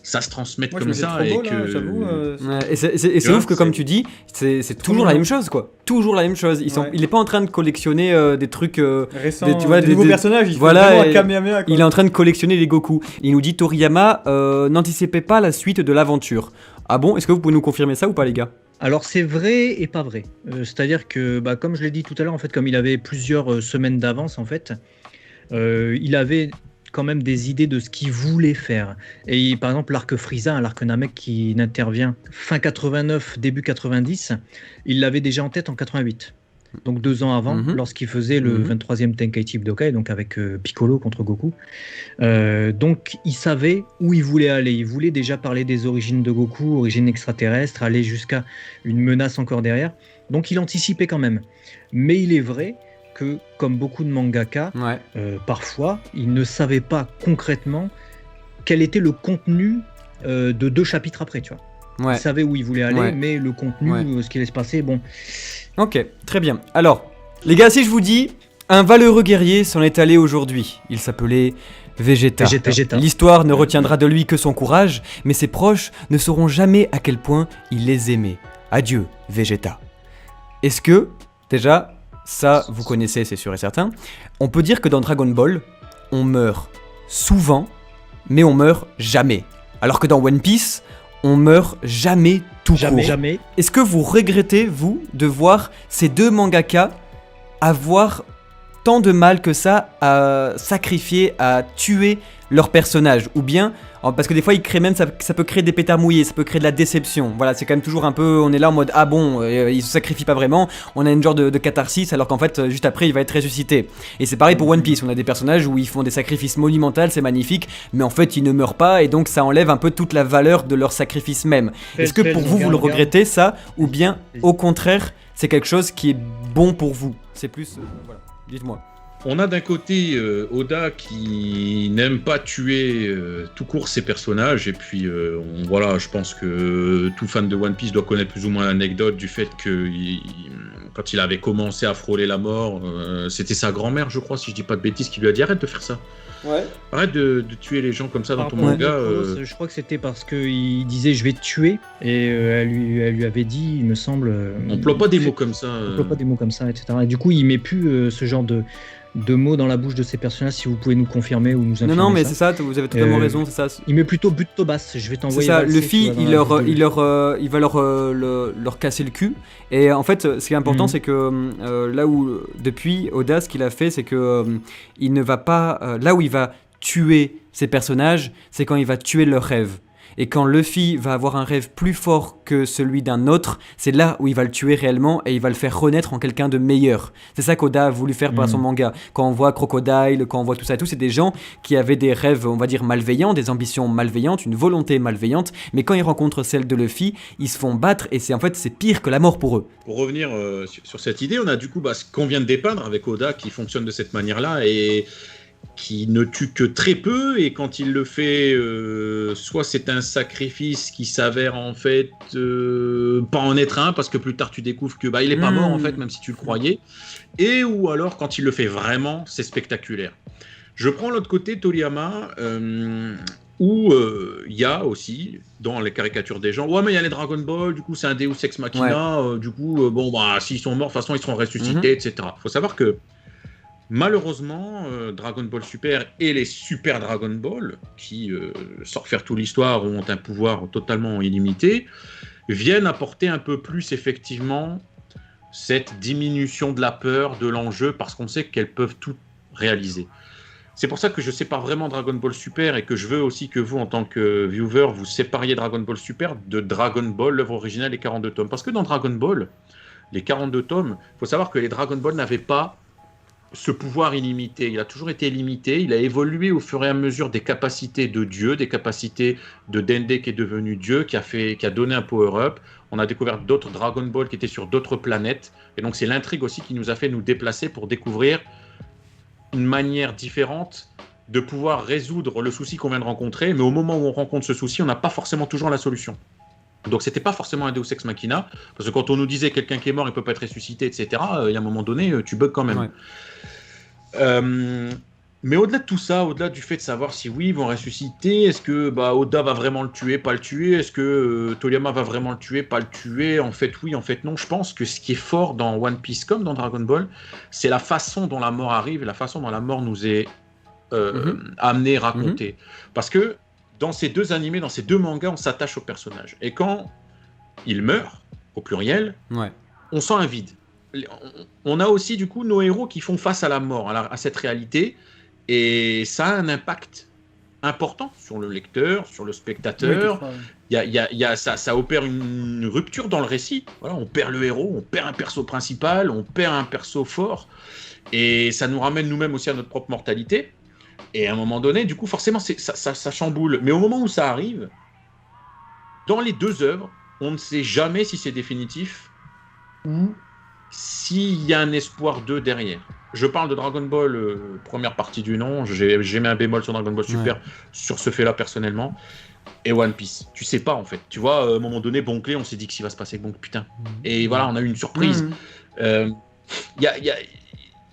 ça se transmette Moi, je comme me fais ça trop et beau, là, que j'avoue. Ouais, et c'est Tu vois, ouf que, comme c'est- tu dis, c'est toujours mignon. la même chose, quoi. Toujours la même chose. Ouais. Il est pas en train de collectionner des trucs. Récent, tu vois, des des- nouveaux des- personnages, il voilà, fait vraiment un et- Kamehameha, quoi. Il est en train de collectionner les Goku. Il nous dit Toriyama, n'anticipez pas la suite de l'aventure. Ah bon? Est-ce que vous pouvez nous confirmer ça ou pas, les gars? Alors c'est vrai et pas vrai. C'est-à-dire que, bah, comme je l'ai dit tout à l'heure, en fait, comme il avait plusieurs semaines d'avance, en fait, il avait quand même des idées de ce qu'il voulait faire. Et par exemple, l'arc Frieza, l'arc Namek qui n'intervient fin 89, début 90, il l'avait déjà en tête en 88. Donc 2 ans avant, Mhm. lorsqu'il faisait le Mhm. 23e Tenkaichi Budokai, donc avec Piccolo contre Goku. Donc il savait où il voulait aller. Il voulait déjà parler des origines de Goku, origines extraterrestres, aller jusqu'à une menace encore derrière. Donc il anticipait quand même. Mais il est vrai que, comme beaucoup de mangaka, Ouais. parfois, il ne savait pas concrètement quel était le contenu de 2 chapitres après, tu vois. Ouais. Il savait où il voulait aller, Ouais. mais le contenu, Ouais. ce qui allait se passer, bon. Ok, très bien. Alors, les gars, si je vous dis, un valeureux guerrier s'en est allé aujourd'hui. Il s'appelait Vegeta. Vegeta. L'histoire ne retiendra de lui que son courage, mais ses proches ne sauront jamais à quel point il les aimait. Adieu, Vegeta. Est-ce que, déjà, ça vous connaissez, c'est sûr et certain, on peut dire que dans Dragon Ball, on meurt souvent, mais on meurt jamais. Alors que dans One Piece, on meurt jamais tout court. Jamais. Est-ce que vous regrettez, vous, de voir ces deux mangaka avoir tant de mal que ça à sacrifier, à tuer leur personnage? Ou bien, parce que des fois, ils créent même, ça peut créer des pétards mouillés, ça peut créer de la déception. Voilà, c'est quand même toujours un peu, on est là en mode, ah bon, il se sacrifie pas vraiment, on a une genre de catharsis, alors qu'en fait, juste après, il va être ressuscité. Et c'est pareil pour One Piece, on a des personnages où ils font des sacrifices monumentaux, c'est magnifique, mais en fait, ils ne meurent pas, et donc ça enlève un peu toute la valeur de leur sacrifice même. Est-ce que pour vous, vous le regrettez, ça, ou bien, au contraire, c'est quelque chose qui est bon pour vous? C'est plus, voilà, dites-moi. On a d'un côté Oda qui n'aime pas tuer tout court ses personnages, et puis voilà, je pense que tout fan de One Piece doit connaître plus ou moins l'anecdote du fait que quand il avait commencé à frôler la mort, c'était sa grand-mère, je crois, si je dis pas de bêtises, qui lui a dit arrête de faire ça. Ouais. Arrête de tuer les gens comme ça dans ton Par rapport à manga. Nicolas, je crois que c'était parce qu'il disait je vais te tuer, et elle lui avait dit, il me semble. On emploie pas des mots comme ça. On emploie pas des mots comme ça, etc. Et du coup, il met plus ce genre de mots dans la bouche de ces personnages, si vous pouvez nous confirmer ou nous infirmer. Non, mais ça. c'est ça, vous avez totalement raison, c'est ça. Il met plutôt but Tobas, je vais C'est t'envoyer. ça, valser, Luffy, tu vois, dans la vidéo. il va leur casser le cul. Et en fait, ce qui est important, Mhm. c'est que là où, depuis Oda, ce qu'il a fait, c'est que il ne va pas. Là où il va tuer ses personnages, c'est quand il va tuer leurs rêves. Et quand Luffy va avoir un rêve plus fort que celui d'un autre, c'est là où il va le tuer réellement et il va le faire renaître en quelqu'un de meilleur. C'est ça qu'Oda a voulu faire par son manga. Quand on voit Crocodile, quand on voit tout ça et tout, c'est des gens qui avaient des rêves, on va dire, malveillants, des ambitions malveillantes, une volonté malveillante, mais quand ils rencontrent celle de Luffy, ils se font battre et c'est pire que la mort pour eux. Pour revenir sur cette idée, on a du coup ce qu'on vient de dépeindre avec Oda qui fonctionne de cette manière-là et qui ne tue que très peu, et quand il le fait, soit c'est un sacrifice qui s'avère en fait pas en être un, parce que plus tard tu découvres que il est pas mort en fait, même si tu le croyais, et ou alors quand il le fait vraiment, c'est spectaculaire. Je prends l'autre côté, Toriyama, où il y a aussi, dans les caricatures des gens, ouais mais il y a les Dragon Ball, du coup c'est un Deus Ex Machina, du coup, s'ils sont morts, de toute façon ils seront ressuscités, etc. Faut savoir que malheureusement, Dragon Ball Super et les Super Dragon Ball, qui, sans refaire toute l'histoire, ont un pouvoir totalement illimité, viennent apporter un peu plus, effectivement, cette diminution de la peur, de l'enjeu, parce qu'on sait qu'elles peuvent tout réaliser. C'est pour ça que je sépare vraiment Dragon Ball Super, et que je veux aussi que vous, en tant que viewer, vous sépariez Dragon Ball Super de Dragon Ball, l'œuvre originale, les 42 tomes. Parce que dans Dragon Ball, les 42 tomes, il faut savoir que les Dragon Ball n'avaient pas ce pouvoir illimité. Il a toujours été limité, il a évolué au fur et à mesure des capacités de Dieu, des capacités de Dende qui est devenu Dieu, qui a donné un power-up. On a découvert d'autres Dragon Ball qui étaient sur d'autres planètes, et donc c'est l'intrigue aussi qui nous a fait nous déplacer pour découvrir une manière différente de pouvoir résoudre le souci qu'on vient de rencontrer, mais au moment où on rencontre ce souci, on n'a pas forcément toujours la solution. Donc c'était pas forcément un Deus Ex Machina, parce que quand on nous disait quelqu'un qui est mort, il peut pas être ressuscité, etc., il y a un moment donné, tu bugs quand même. Ouais. Mais au-delà de tout ça, au-delà du fait de savoir si oui, ils vont ressusciter, est-ce que Oda va vraiment le tuer, pas le tuer, est-ce que Toriyama va vraiment le tuer, pas le tuer, en fait oui, en fait non, je pense que ce qui est fort dans One Piece comme dans Dragon Ball, c'est la façon dont la mort arrive et la façon dont la mort nous est amenée, racontée. Parce que dans ces deux animés, dans ces deux mangas, on s'attache au personnage. Et quand il meurt, au pluriel, Ouais. on sent un vide. On a aussi du coup nos héros qui font face à la mort, à cette réalité, et ça a un impact important sur le lecteur, sur le spectateur. Ça opère une rupture dans le récit. Voilà, on perd le héros, on perd un perso principal, on perd un perso fort, et ça nous ramène nous-mêmes aussi à notre propre mortalité. Et à un moment donné, du coup, forcément, ça chamboule. Mais au moment où ça arrive, dans les deux œuvres, on ne sait jamais si c'est définitif ou s'il y a un espoir d'eux derrière. Je parle de Dragon Ball, première partie du nom, j'ai mis un bémol sur Dragon Ball Super, sur ce fait-là personnellement, et One Piece. Tu sais pas en fait, tu vois, à un moment donné, Bon Clé, on s'est dit que s'il va se passer Bon putain. Et voilà, on a eu une surprise.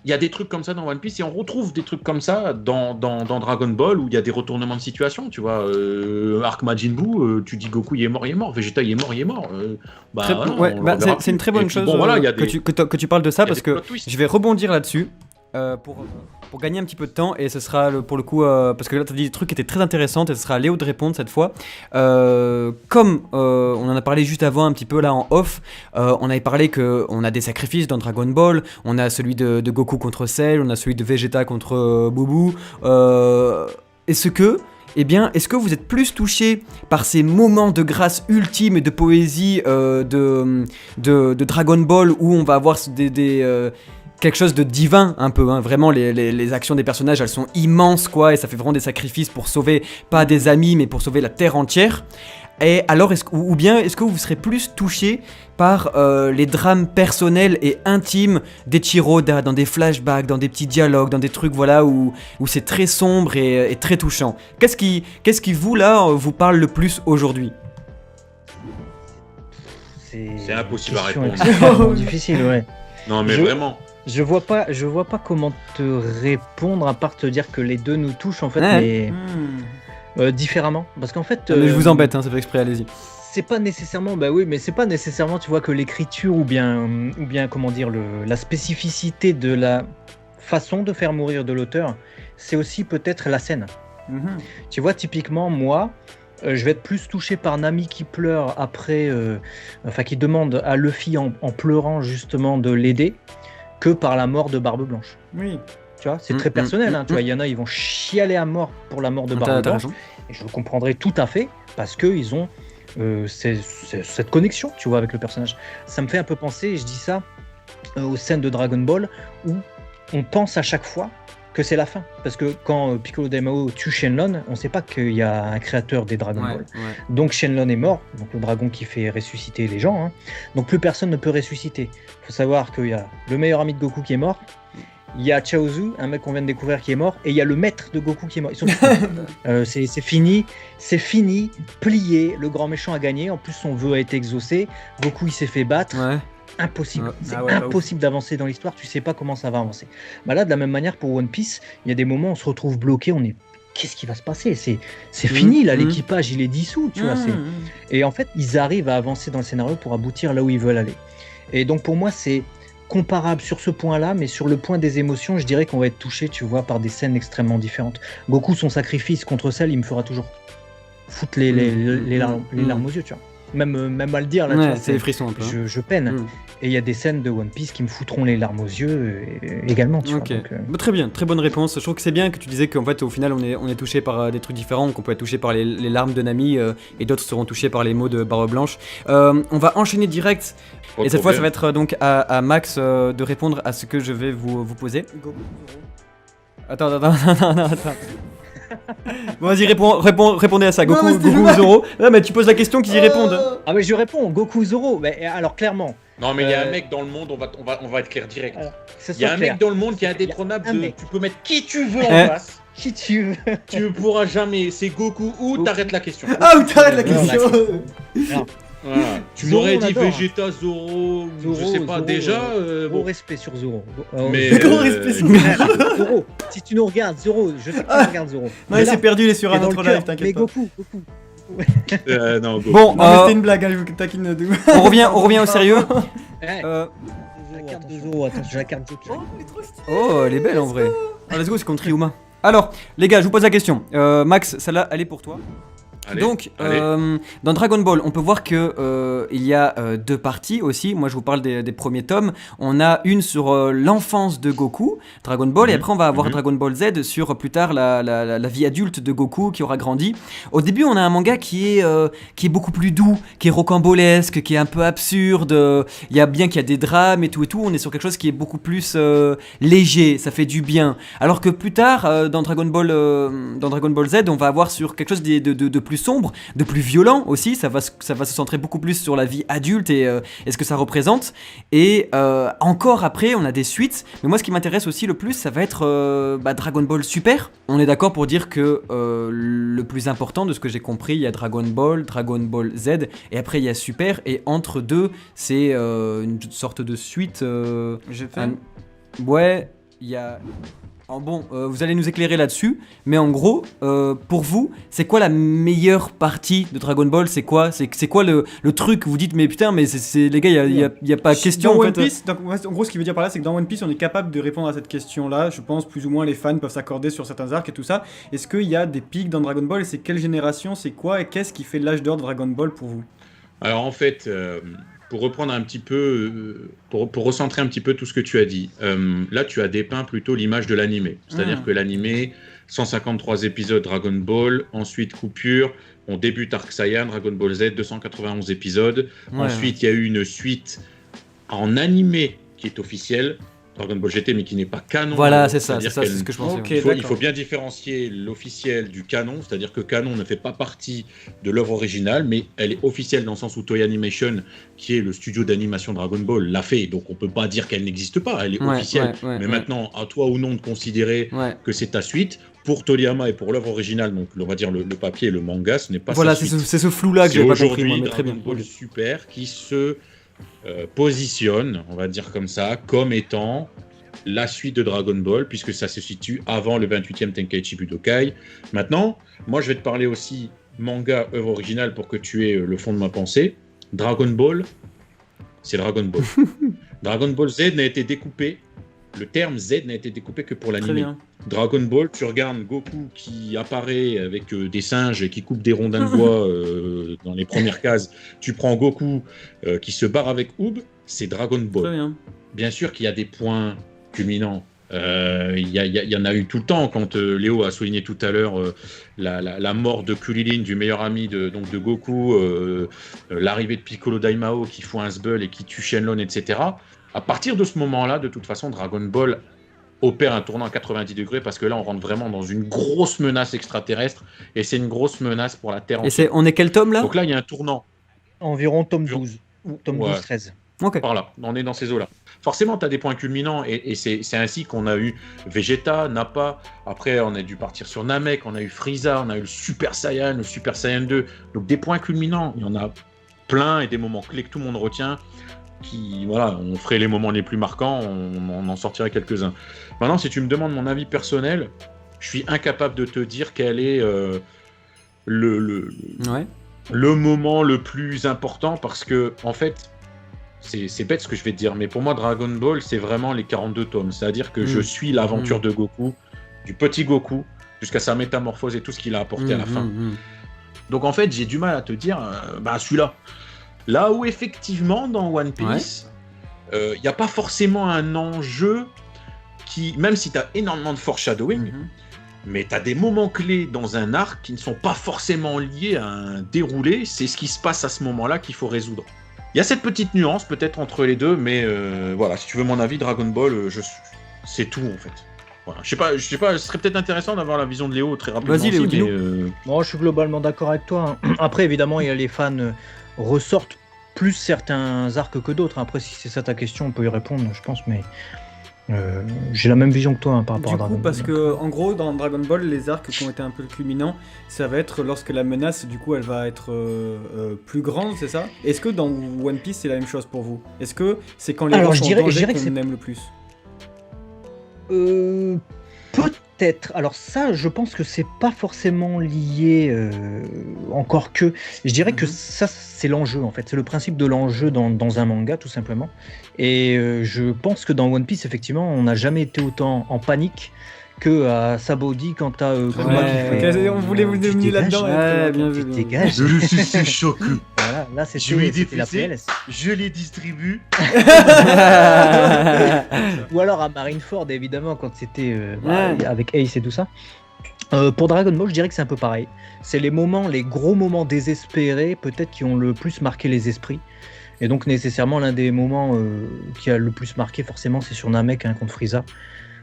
Il y a des trucs comme ça dans One Piece, et on retrouve des trucs comme ça dans Dragon Ball, où il y a des retournements de situation, tu vois. Arc Majin Buu, tu dis Goku il est mort, Vegeta il est mort. C'est une très bonne chose que tu parles de ça, parce que je vais rebondir là-dessus pour gagner un petit peu de temps, et ce sera pour le coup, parce que là tu as dit des trucs qui étaient très intéressants, et ce sera à Léo de répondre cette fois. Comme on en a parlé juste avant un petit peu là en off, on avait parlé qu'on a des sacrifices dans Dragon Ball, on a celui de Goku contre Cell, on a celui de Vegeta contre Boubou. Est-ce que vous êtes plus touché par ces moments de grâce ultime et de poésie de Dragon Ball, où on va avoir quelque chose de divin un peu, hein. Vraiment les actions des personnages, elles sont immenses quoi, et ça fait vraiment des sacrifices pour sauver pas des amis mais pour sauver la terre entière. Et alors est-ce que vous serez plus touché par les drames personnels et intimes d'Eiichiro Oda, dans des flashbacks, dans des petits dialogues, dans des trucs voilà où c'est très sombre et très touchant. Qu'est-ce qui vous là vous parle le plus aujourd'hui? C'est impossible à répondre. C'est difficile, ouais. Non mais vraiment. Je vois pas comment te répondre à part te dire que les deux nous touchent en fait, mais différemment. Parce qu'en fait, mais je vous embête, hein, c'est fait exprès, allez-y. C'est pas nécessairement, mais c'est pas nécessairement, tu vois, que l'écriture ou bien comment dire, la spécificité de la façon de faire mourir de l'auteur, c'est aussi peut-être la scène. Tu vois, typiquement moi. Je vais être plus touché par Nami qui pleure après, qui demande à Luffy en pleurant justement de l'aider, que par la mort de Barbe Blanche. Oui. Tu vois, c'est très personnel. Tu vois, il y en a, ils vont chialer à mort pour la mort de Barbe Blanche. Et je le comprendrai tout à fait parce que ils ont cette connexion, tu vois, avec le personnage. Ça me fait un peu penser, je dis ça, aux scènes de Dragon Ball où on pense à chaque fois que c'est la fin. Parce que quand Piccolo Daimao tue Shenlong, on ne sait pas qu'il y a un créateur des Dragon Ball. Donc Shenlong est mort, donc le dragon qui fait ressusciter les gens. Hein. Donc plus personne ne peut ressusciter. Il faut savoir qu'il y a le meilleur ami de Goku qui est mort, il y a Chaozu, un mec qu'on vient de découvrir qui est mort, et il y a le maître de Goku qui est mort. Ils sont c'est fini, plié, le grand méchant a gagné, en plus son vœu a été exaucé, Goku il s'est fait battre. Impossible, c'est impossible d'avancer dans l'histoire, tu sais pas comment ça va avancer. Là de la même manière pour One Piece, il y a des moments où on se retrouve bloqué, on est qu'est-ce qui va se passer, c'est fini là, l'équipage il est dissous, tu vois, et en fait ils arrivent à avancer dans le scénario pour aboutir là où ils veulent aller. Et donc pour moi c'est comparable sur ce point-là, mais sur le point des émotions, je dirais qu'on va être touché, tu vois, par des scènes extrêmement différentes. Goku, son sacrifice contre Cell, il me fera toujours foutre les larmes aux yeux, tu vois. Même à le dire là, tu vois, c'est les frissons un peu. Je peine. Et il y a des scènes de One Piece qui me foutront les larmes aux yeux également, tu vois. Donc, très bien, très bonne réponse. Je trouve que c'est bien que tu disais qu'en fait au final on est touché par des trucs différents, qu'on peut être touché par les larmes de Nami et d'autres seront touchés par les mots de Barbe Blanche. On va enchaîner direct. Et cette fois ça va être donc à Max de répondre à ce que je vais vous poser. Attends. Bon, vas-y, répondez à ça. Goku ou Zoro. Non, mais tu poses la question qu'ils y répondent. Ah, mais je réponds, Goku Zoro. Mais alors, clairement. Non, mais il y a un mec dans le monde, on va être clair direct. Il y a un mec dans le monde qui est indétrônable. Tu peux mettre qui tu veux en face. Qui tu veux. Tu ne pourras jamais. C'est Goku ou t'arrêtes la question. Ah, ou t'arrêtes la question. Alors, Voilà. Tu Zoro, m'aurais on dit adore. Vegeta, Zoro, je sais pas, déjà. Gros Bon. respect sur Zoro. Mais, Gros respect sur Zoro, si tu nous regardes, Zoro, je sais que tu nous regardes, Zoro. Non, Mais il là, s'est perdu, il est sur t'es un dans autre le cœur. live, Mais t'inquiète pas. Goku. non, go. Bon, Non, mais c'était une blague, hein, je vous taquine de ouf. on revient au sérieux. Eh, Euh, la carte de Zoro, attention, la carte de Zoro. Oh, elle est belle en vrai. Ah, let's go, c'est contre Ryuma. Alors, les gars, je vous pose la question. Max, celle-là, elle est pour toi. Allez, Donc, allez. dans Dragon Ball, on peut voir que il y a deux parties aussi. Moi, je vous parle des premiers tomes. On a une sur l'enfance de Goku, Dragon Ball, et après on va avoir Dragon Ball Z sur plus tard la vie adulte de Goku qui aura grandi. Au début, on a un manga qui est beaucoup plus doux, qui est rocambolesque, qui est un peu absurde. Il y a bien qu'il y a des drames et tout. On est sur quelque chose qui est beaucoup plus léger. Ça fait du bien. Alors que plus tard, dans Dragon Ball Z, on va avoir sur quelque chose de plus sombre, de plus violent aussi. Ça va se centrer beaucoup plus sur la vie adulte et ce que ça représente. Et encore après, on a des suites. Mais moi, ce qui m'intéresse aussi le plus, ça va être Dragon Ball Super. On est d'accord pour dire que le plus important, de ce que j'ai compris, il y a Dragon Ball Z, et après il y a Super. Et entre deux, c'est une sorte de suite. J'ai fait. Ouais, il y a. Bon, vous allez nous éclairer là-dessus, mais en gros, pour vous, c'est quoi la meilleure partie de Dragon Ball? C'est quoi le truc que vous dites, mais putain, mais les gars, il y a pas question Dans en One fait. Piece, donc, en gros, ce qu'il veut dire par là, c'est que dans One Piece, on est capable de répondre à cette question-là. Je pense plus ou moins les fans peuvent s'accorder sur certains arcs et tout ça. Est-ce qu'il y a des pics dans Dragon Ball? Et c'est quelle génération? C'est quoi? Et qu'est-ce qui fait l'âge d'or de Dragon Ball pour vous? Alors en fait, pour reprendre un petit peu, pour recentrer un petit peu tout ce que tu as dit, là tu as dépeint plutôt l'image de l'animé. C'est-à-dire que l'animé, 153 épisodes Dragon Ball, ensuite coupure, on débute Arc Saiyan, Dragon Ball Z, 291 épisodes. Ouais, Ensuite, il y a eu une suite en animé qui est officielle, Dragon Ball GT, mais qui n'est pas canon. Voilà, c'est ça, C'est-à-dire c'est qu'elle- ce que je pensais. Ok. ouais. il faut d'accord. bien différencier l'officiel du canon, c'est-à-dire que canon ne fait pas partie de l'œuvre originale, mais elle est officielle dans le sens où Toei Animation, qui est le studio d'animation Dragon Ball, l'a fait, donc on peut pas dire qu'elle n'existe pas, elle est Ouais, officielle. ouais, Mais ouais. maintenant, à toi ou non de considérer Ouais. que c'est ta suite. Pour Toriyama et pour l'œuvre originale, donc on va dire le papier et le manga, ce n'est pas Voilà, sa c'est suite. ce flou-là que C'est j'avais pas compris, aujourd'hui moi, mais très Dragon bien. Ball Super qui se positionne, on va dire comme ça, comme étant la suite de Dragon Ball, puisque ça se situe avant le 28e Tenkaichi Budokai. Maintenant, moi je vais te parler aussi manga, œuvre originale, pour que tu aies le fond de ma pensée. Dragon Ball, c'est Dragon Ball. Dragon Ball Z n'a été découpé, le terme Z n'a été découpé que pour Très l'animé. bien. Dragon Ball, tu regardes Goku qui apparaît avec des singes et qui coupe des rondins de bois dans les premières cases. Tu prends Goku qui se barre avec Oob, c'est Dragon Ball. Très bien. Bien sûr qu'il y a des points culminants. Il y en a eu tout le temps, quand Léo a souligné tout à l'heure la mort de Kulilin, du meilleur ami de Goku, l'arrivée de Piccolo Daimao qui fout un sbull et qui tue Shenlong, etc. À partir de ce moment-là, de toute façon, Dragon Ball opère un tournant à 90 degrés, parce que là, on rentre vraiment dans une grosse menace extraterrestre, et c'est une grosse menace pour la Terre Et entière. on est quel tome là? Donc là, il y a un tournant. Environ tome Environ- 12. Tome Ouais. 12-13. Ok. Par là, on est dans ces eaux-là. Forcément, tu as des points culminants, et c'est ainsi qu'on a eu Vegeta, Nappa, après on a dû partir sur Namek, on a eu Frieza, on a eu le Super Saiyan, le Super Saiyan 2, donc des points culminants, il y en a plein, et des moments clés que tout le monde retient, qui, voilà, on ferait les moments les plus marquants, on en sortirait quelques-uns. Maintenant, si tu me demandes mon avis personnel, je suis incapable de te dire quel est Ouais. le moment le plus important, parce que, en fait, c'est bête ce que je vais te dire, mais pour moi, Dragon Ball, c'est vraiment les 42 tomes. C'est-à-dire que je suis l'aventure de Goku, du petit Goku, jusqu'à sa métamorphose et tout ce qu'il a apporté à la fin. Donc, en fait, j'ai du mal à te dire, celui-là. Là où, effectivement, dans One Piece, il n'y a pas forcément un enjeu qui, même si tu as énormément de foreshadowing, mais tu as des moments clés dans un arc qui ne sont pas forcément liés à un déroulé. C'est ce qui se passe à ce moment-là qu'il faut résoudre. Il y a cette petite nuance peut-être entre les deux, mais voilà, si tu veux mon avis, Dragon Ball, c'est tout en fait. Voilà. Je sais pas, ce serait peut-être intéressant d'avoir la vision de Léo très rapidement. Vas-y, Léo, aussi, dis-nous. mais, Moi, je suis globalement d'accord avec toi. Hein. Après, évidemment, il y a les fans ressortent plus certains arcs que d'autres. Après, si c'est ça ta question, on peut y répondre, je pense. Mais J'ai la même vision que toi par rapport Du à Dragon coup, Ball. parce que en gros, dans Dragon Ball, les arcs qui ont été un peu culminants, ça va être lorsque la menace, du coup, elle va être plus grande, c'est ça? Est-ce que dans One Piece, c'est la même chose pour vous? Est-ce que c'est quand les Alors, héros je sont en dirais- je danger dirais que qu'on c'est- aime le plus? Peut-être. Alors ça, je pense que c'est pas forcément lié, encore que. Je dirais que Mhm. ça, c'est l'enjeu en fait. C'est le principe de l'enjeu dans un manga, tout simplement. Et je pense que dans One Piece, effectivement, on n'a jamais été autant en panique que à Sabody quand t'as Kuma qui fait. Ok, on voulait vous Tu amener dégages, là-dedans. ouais, et bien puis- vu, Tu bien vu. dégages. Je le suis choqué. Voilà, là Je lui ai c'était la défoncé. PLS. Je les distribue. Ou alors à Marineford, évidemment, quand c'était Ouais. avec Ace et tout ça. Pour Dragon Ball, je dirais que c'est un peu pareil. C'est les gros moments désespérés, peut-être qui ont le plus marqué les esprits. Et donc nécessairement l'un des moments qui a le plus marqué, forcément, c'est sur Namek contre Frieza,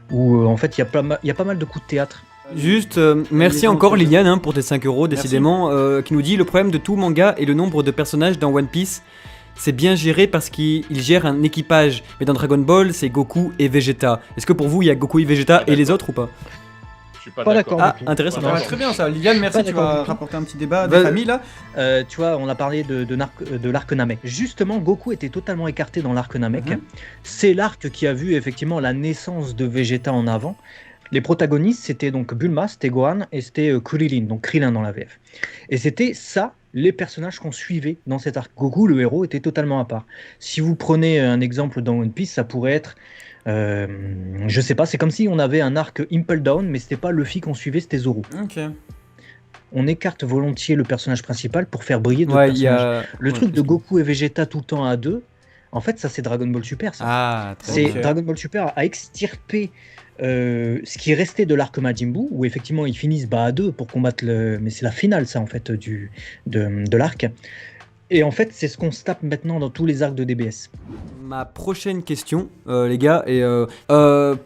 où en fait il y a pas mal de coups de théâtre. Juste, merci encore Liliane pour tes 5 euros, décidément, qui nous dit le problème de tout manga est le nombre de personnages dans One Piece. C'est bien géré parce qu'il gère un équipage, mais dans Dragon Ball, c'est Goku et Vegeta. Est-ce que pour vous, il y a Goku et Vegeta et les autres ou pas? Je suis pas Pas d'accord. d'accord. Ah, intéressant. Ah, très bien ça. Liliane, merci, Pas tu d'accord vas du tout. rapporter un petit débat Vas- de famille là. Tu vois, on a parlé de l'arc Namek. Justement, Goku était totalement écarté dans l'arc Namek. Mhm. C'est l'arc qui a vu effectivement la naissance de Vegeta en avant. Les protagonistes, c'était donc Bulma, c'était Gohan et c'était Krillin, donc Krillin dans la VF. Et c'était ça, les personnages qu'on suivait dans cet arc. Goku, le héros, était totalement à part. Si vous prenez un exemple dans One Piece, ça pourrait être, je sais pas, c'est comme si on avait un arc Impel Down, mais c'était pas Luffy qu'on suivait, c'était Zoro. Ok. On écarte volontiers le personnage principal pour faire briller d'autres Ouais, il y personnages. a. Le ouais, truc de qu'est-ce que- Goku et Vegeta tout le temps à deux, en fait, ça c'est Dragon Ball Super. Ça. Ah, très C'est bien. Ok. Dragon Ball Super a extirpé ce qui est resté de l'arc Majin Buu, où effectivement ils finissent à deux pour combattre le. Mais c'est la finale, ça en fait, de l'arc. Et en fait, c'est ce qu'on se tape maintenant dans tous les arcs de DBS. Ma prochaine question, les gars, et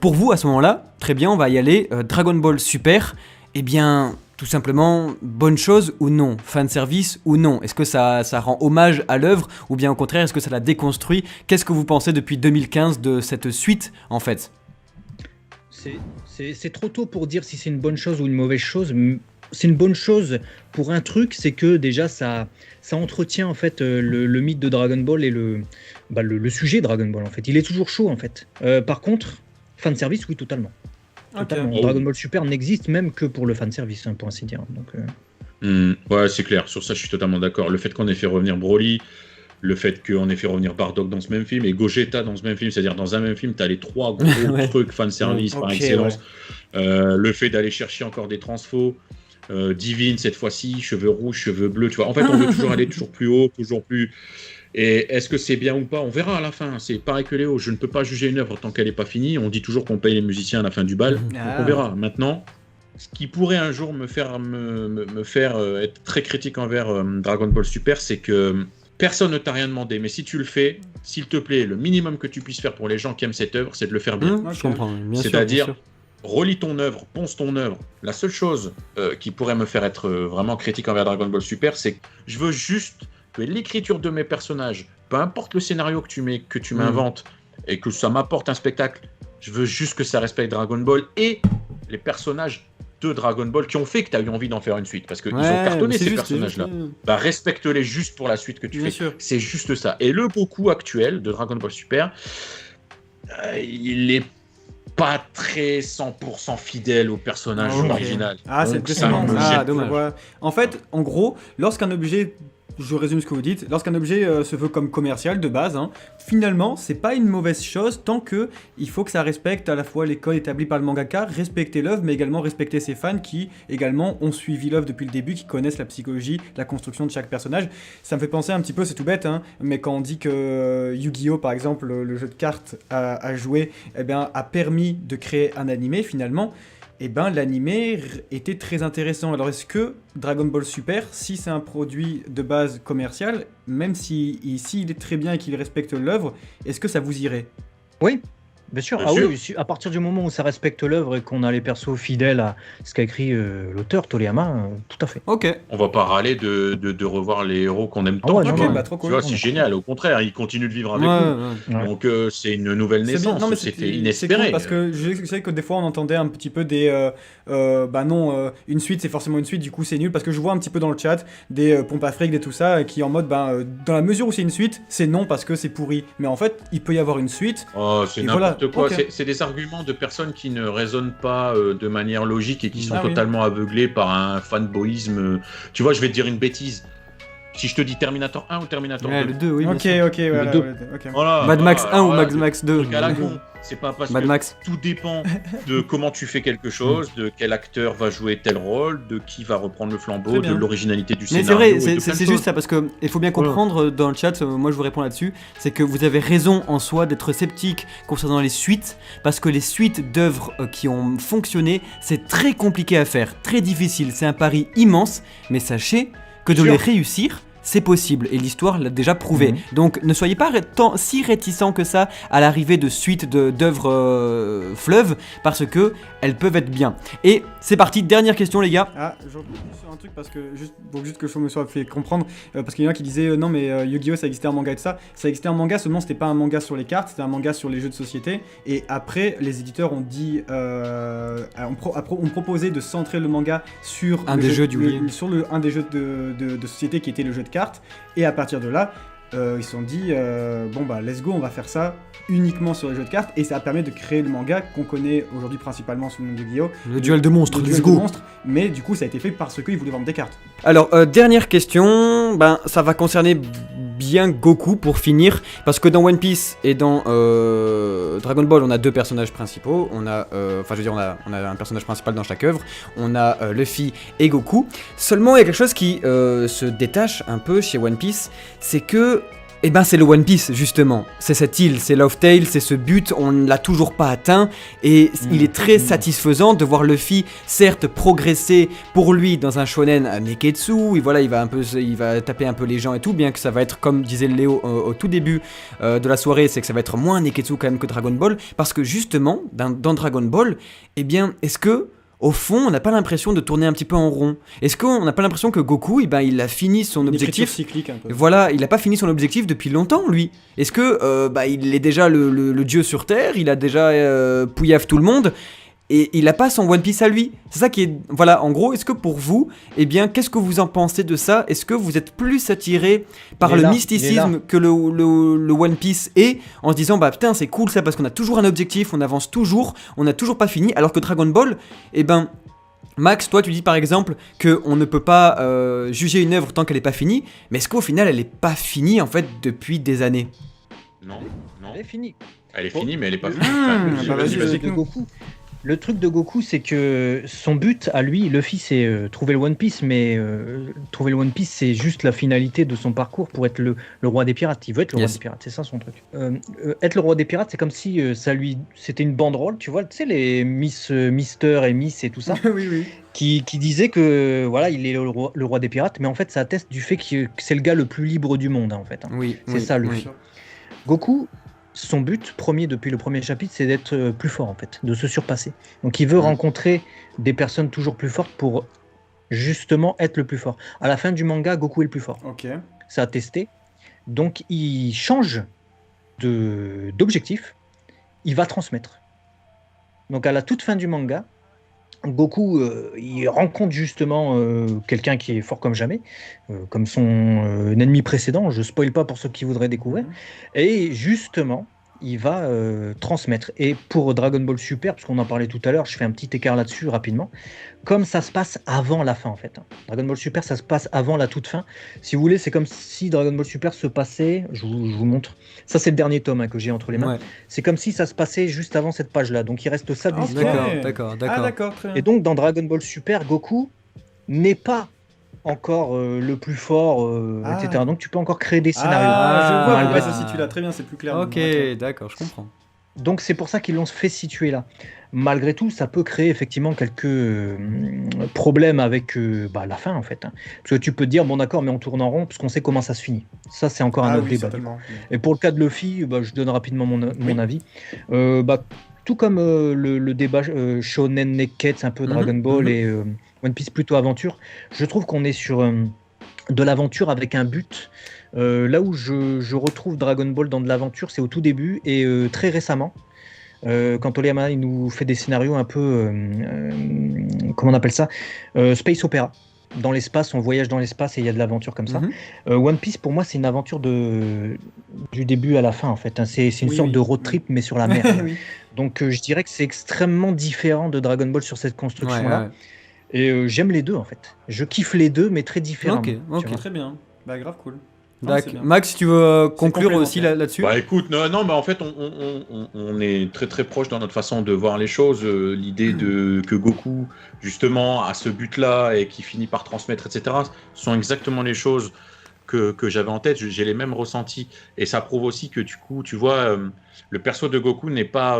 pour vous à ce moment-là, très bien, on va y aller. Dragon Ball Super, eh bien, tout simplement, bonne chose ou non? Fan service ou non? Est-ce que ça rend hommage à l'œuvre ou bien au contraire, est-ce que ça la déconstruit? Qu'est-ce que vous pensez depuis 2015 de cette suite en fait? C'est trop tôt pour dire si c'est une bonne chose ou une mauvaise chose. C'est une bonne chose pour un truc, c'est que déjà ça entretient en fait le mythe de Dragon Ball et le sujet Dragon Ball en fait. Il est toujours chaud en fait. Par contre, fan service, oui, totalement. Totalement. Oh. Dragon Ball Super n'existe même que pour le fan service, pour ainsi dire. Donc, Ouais, c'est clair. Sur ça, je suis totalement d'accord. Le fait qu'on ait fait revenir Broly, le fait qu'on ait fait revenir Bardock dans ce même film et Gogeta dans ce même film, c'est-à-dire dans un même film, tu as les trois gros Ouais. trucs fanservice par Ok, excellence. Le fait d'aller chercher encore des transfos. Divine cette fois-ci, cheveux rouges, cheveux bleus, tu vois. En fait, on veut toujours aller toujours plus haut, toujours plus. Et est-ce que c'est bien ou pas? On verra à la fin. C'est pareil que Léo. Je ne peux pas juger une œuvre tant qu'elle n'est pas finie. On dit toujours qu'on paye les musiciens à la fin du bal. Donc on verra. Maintenant, ce qui pourrait un jour me faire être très critique envers Dragon Ball Super, c'est que personne ne t'a rien demandé. Mais si tu le fais, s'il te plaît, le minimum que tu puisses faire pour les gens qui aiment cette œuvre, c'est de le faire bien. Je comprends, bien sûr. C'est-à-dire, bien sûr. relis ton œuvre, ponce ton œuvre. La seule chose qui pourrait me faire être vraiment critique envers Dragon Ball Super, c'est que je veux juste que l'écriture de mes personnages, peu importe le scénario que tu m'inventes et que ça m'apporte un spectacle, je veux juste que ça respecte Dragon Ball et les personnages de Dragon Ball qui ont fait que tu as eu envie d'en faire une suite. Parce qu'ils ont cartonné ces personnages-là. Bah, respecte-les juste pour la suite que tu Bien fais. sûr. C'est juste ça. Et le Goku actuel de Dragon Ball Super, il est pas très 100% fidèle au personnage Ok. original. Ah, c'est Donc, décevant. ça me Ah, jette. dommage. voilà. En fait, en gros, lorsqu'un objet, je résume ce que vous dites, lorsqu'un objet se veut comme commercial de base, finalement, c'est pas une mauvaise chose tant que il faut que ça respecte à la fois les codes établis par le mangaka, respecter l'œuvre, mais également respecter ses fans qui également ont suivi l'œuvre depuis le début, qui connaissent la psychologie, la construction de chaque personnage. Ça me fait penser un petit peu, c'est tout bête, mais quand on dit que Yu-Gi-Oh, par exemple, le jeu de cartes à jouer, a permis de créer un animé finalement. L'animé était très intéressant. Alors est-ce que Dragon Ball Super, si c'est un produit de base commercial, même s'il est très bien et qu'il respecte l'œuvre, est-ce que ça vous irait? oui, Bien sûr, Bien ah sûr. oui, à partir du moment où ça respecte l'œuvre et qu'on a les persos fidèles à ce qu'a écrit l'auteur, Toriyama, tout à fait. Ok. On va pas râler de revoir les héros qu'on aime Ah tant. ouais, tu non, Ok, vois. non. bah trop Tu cool. vois, On c'est est génial. Au contraire, ils continuent de vivre Ouais, avec nous. ouais. Ouais. Donc c'est une nouvelle C'est bien. naissance. Non, mais C'était c'est inespéré. cool parce que je sais que des fois on entendait un petit peu des bah non, une suite c'est forcément une suite, du coup c'est nul parce que je vois un petit peu dans le chat des pompes afriques, des tout ça qui en mode dans la mesure où c'est une suite, c'est non parce que c'est pourri. Mais en fait, il peut y avoir une suite. Oh, c'est Et n'importe voilà, quoi. ok. C'est des arguments de personnes qui ne raisonnent pas de manière logique et qui sont Ah oui. totalement aveuglées par un fanboyisme. Tu vois, je vais te dire une bêtise. Si je te dis Terminator 1 ou Terminator Ouais, 2. le 2, oui. bien Ok, sûr. ok, voilà, deux. ouais, ok. Voilà, Mad Max 1 alors ou là, Mad Max 2. truc à la con. C'est pas parce Mad que Max. tout dépend de comment tu fais quelque chose, de quel acteur va jouer tel rôle, de qui va reprendre le Très flambeau, bien. de l'originalité du Mais scénario. c'est vrai, et de c'est plein de c'est choses. juste ça parce que il faut bien comprendre dans le chat, moi je vous réponds là-dessus, c'est que vous avez raison en soi d'être sceptique concernant les suites parce que les suites d'œuvres qui ont fonctionné, c'est très compliqué à faire, très difficile, c'est un pari immense, mais sachez que de Sûr. les réussir, c'est possible et l'histoire l'a déjà prouvé. Mhm. Donc ne soyez pas si réticents que ça à l'arrivée de suites d'œuvres fleuves parce que elles peuvent être bien. Et c'est parti, dernière question les gars. Ah, je rebondis sur un truc parce que juste que je me sois fait comprendre parce qu'il y en a qui disaient non mais Yu-Gi-Oh ça existait en manga et tout ça. Ça existait en manga seulement c'était pas un manga sur les cartes, c'était un manga sur les jeux de société. Et après les éditeurs ont dit on proposait de centrer le manga sur Un le des jeu- jeux du le- Wii. sur un des jeux de société qui était le jeu de cartes. Et à partir de là ils se sont dit bon bah let's go, on va faire ça uniquement sur les jeux de cartes et ça permet de créer le manga qu'on connaît aujourd'hui principalement sous le nom de Yu-Gi-Oh! Le duel de monstres, Le let's duel de go. monstres, mais du coup ça a été fait parce qu'ils voulaient vendre des cartes. Alors, dernière question, ça va concerner bien Goku pour finir, parce que dans One Piece et dans Dragon Ball, on a deux personnages principaux, on a un personnage principal dans chaque œuvre, on a Luffy et Goku. Seulement, il y a quelque chose qui se détache un peu chez One Piece, c'est que c'est le One Piece justement, c'est cette île, c'est Laugh Tale, c'est ce but, on ne l'a toujours pas atteint et il est très satisfaisant de voir Luffy certes progresser pour lui dans un shonen à Neketsu, et voilà, il va taper un peu les gens et tout, bien que ça va être comme disait Léo au tout début de la soirée, c'est que ça va être moins Neketsu quand même que Dragon Ball, parce que justement dans Dragon Ball, est-ce que au fond, on n'a pas l'impression de tourner un petit peu en rond? Est-ce qu'on n'a pas l'impression que Goku, il a fini son Une écriture objectif? cyclique un peu. Voilà, il n'a pas fini son objectif depuis longtemps, lui. Est-ce que il est déjà le dieu sur Terre? Il a déjà pouillaf tout le monde et il n'a pas son One Piece à lui. C'est ça qui est... Voilà, en gros, est-ce que pour vous, qu'est-ce que vous en pensez de ça? Est-ce que vous êtes plus attiré par Il est le là, mysticisme que le One Piece est, en se disant, putain, c'est cool ça, parce qu'on a toujours un objectif, on avance toujours, on n'a toujours pas fini, alors que Dragon Ball, Max, toi tu dis par exemple qu'on ne peut pas juger une œuvre tant qu'elle n'est pas finie, mais est-ce qu'au final elle n'est pas finie en fait depuis des années? Non, non. Elle est finie. Elle est finie, mais elle est pas Le- finie. Mmh, bah, vas-y, vas-y. de Goku. Le truc de Goku, c'est que son but à lui, Luffy, c'est trouver le One Piece, mais trouver le One Piece, c'est juste la finalité de son parcours pour être le roi des pirates. Il veut être le roi Yes. des pirates, c'est ça son truc. Être le roi des pirates, c'est comme si c'était une banderole, tu vois, tu sais, les Mister et Miss et tout ça, oui, oui. qui disaient que voilà, il est le roi des pirates, mais en fait, ça atteste du fait que c'est le gars le plus libre du monde, hein, en fait. Hein. Oui, C'est oui, ça, le oui. but. Goku, son but premier depuis le premier chapitre, c'est d'être plus fort en fait, de se surpasser. Donc il veut rencontrer des personnes toujours plus fortes pour justement être le plus fort. À la fin du manga, Goku est le plus fort. Ok. Ça a testé. Donc il change d'objectif. Il va transmettre. Donc à la toute fin du manga, Goku, il rencontre justement quelqu'un qui est fort comme jamais, comme son ennemi précédent. Je spoil pas pour ceux qui voudraient découvrir. Et justement, il va transmettre. Et pour Dragon Ball Super, parce qu'on en parlait tout à l'heure, je fais un petit écart là-dessus rapidement. Comme ça se passe avant la fin en fait. Dragon Ball Super, ça se passe avant la toute fin. Si vous voulez, c'est comme si Dragon Ball Super se passait. Je vous montre. Ça, c'est le dernier tome que j'ai entre les mains. Ouais. C'est comme si ça se passait juste avant cette page-là. Donc il reste ça de Ah, ok. l'histoire. D'accord. Ah d'accord, très bien. Et donc dans Dragon Ball Super, Goku n'est pas encore le plus fort, Ah. etc. Donc tu peux encore créer des scénarios. Ah, je vois Ah, pourquoi ouais. ça se situe là, très bien, c'est plus clair. Ok, maintenant, d'accord, je comprends. Donc c'est pour ça qu'ils l'ont fait situer là. Malgré tout, ça peut créer effectivement quelques problèmes avec la fin en fait. Parce que tu peux te dire, bon d'accord, mais on tourne en rond, parce qu'on sait comment ça se finit. Ça, c'est encore un autre débat. certainement. Et pour le cas de Luffy, je donne rapidement mon avis. Tout comme le débat Shonen Naked, c'est un peu Dragon Ball et One Piece plutôt aventure, je trouve qu'on est sur de l'aventure avec un but. Là où je retrouve Dragon Ball dans de l'aventure, c'est au tout début et très récemment. Quand Toriyama il nous fait des scénarios un peu, comment on appelle ça, space opéra. Dans l'espace, on voyage dans l'espace et il y a de l'aventure comme ça. One Piece, pour moi, c'est une aventure du début à la fin, en fait. Hein. C'est une sorte de road trip, mais sur la mer. Oui. Donc, je dirais que c'est extrêmement différent de Dragon Ball sur cette construction-là. Ouais. Et j'aime les deux, en fait. Je kiffe les deux, mais très différemment. Ok. Très bien. Bah grave cool. Max, si tu veux conclure aussi là-dessus. Bah écoute, non, en fait, on est très très proche dans notre façon de voir les choses. L'idée que Goku, justement, a ce but-là et qui finit par transmettre, etc., sont exactement les choses que j'avais en tête. J'ai les mêmes ressentis. Et ça prouve aussi que, du coup, tu vois, le perso de Goku n'est pas...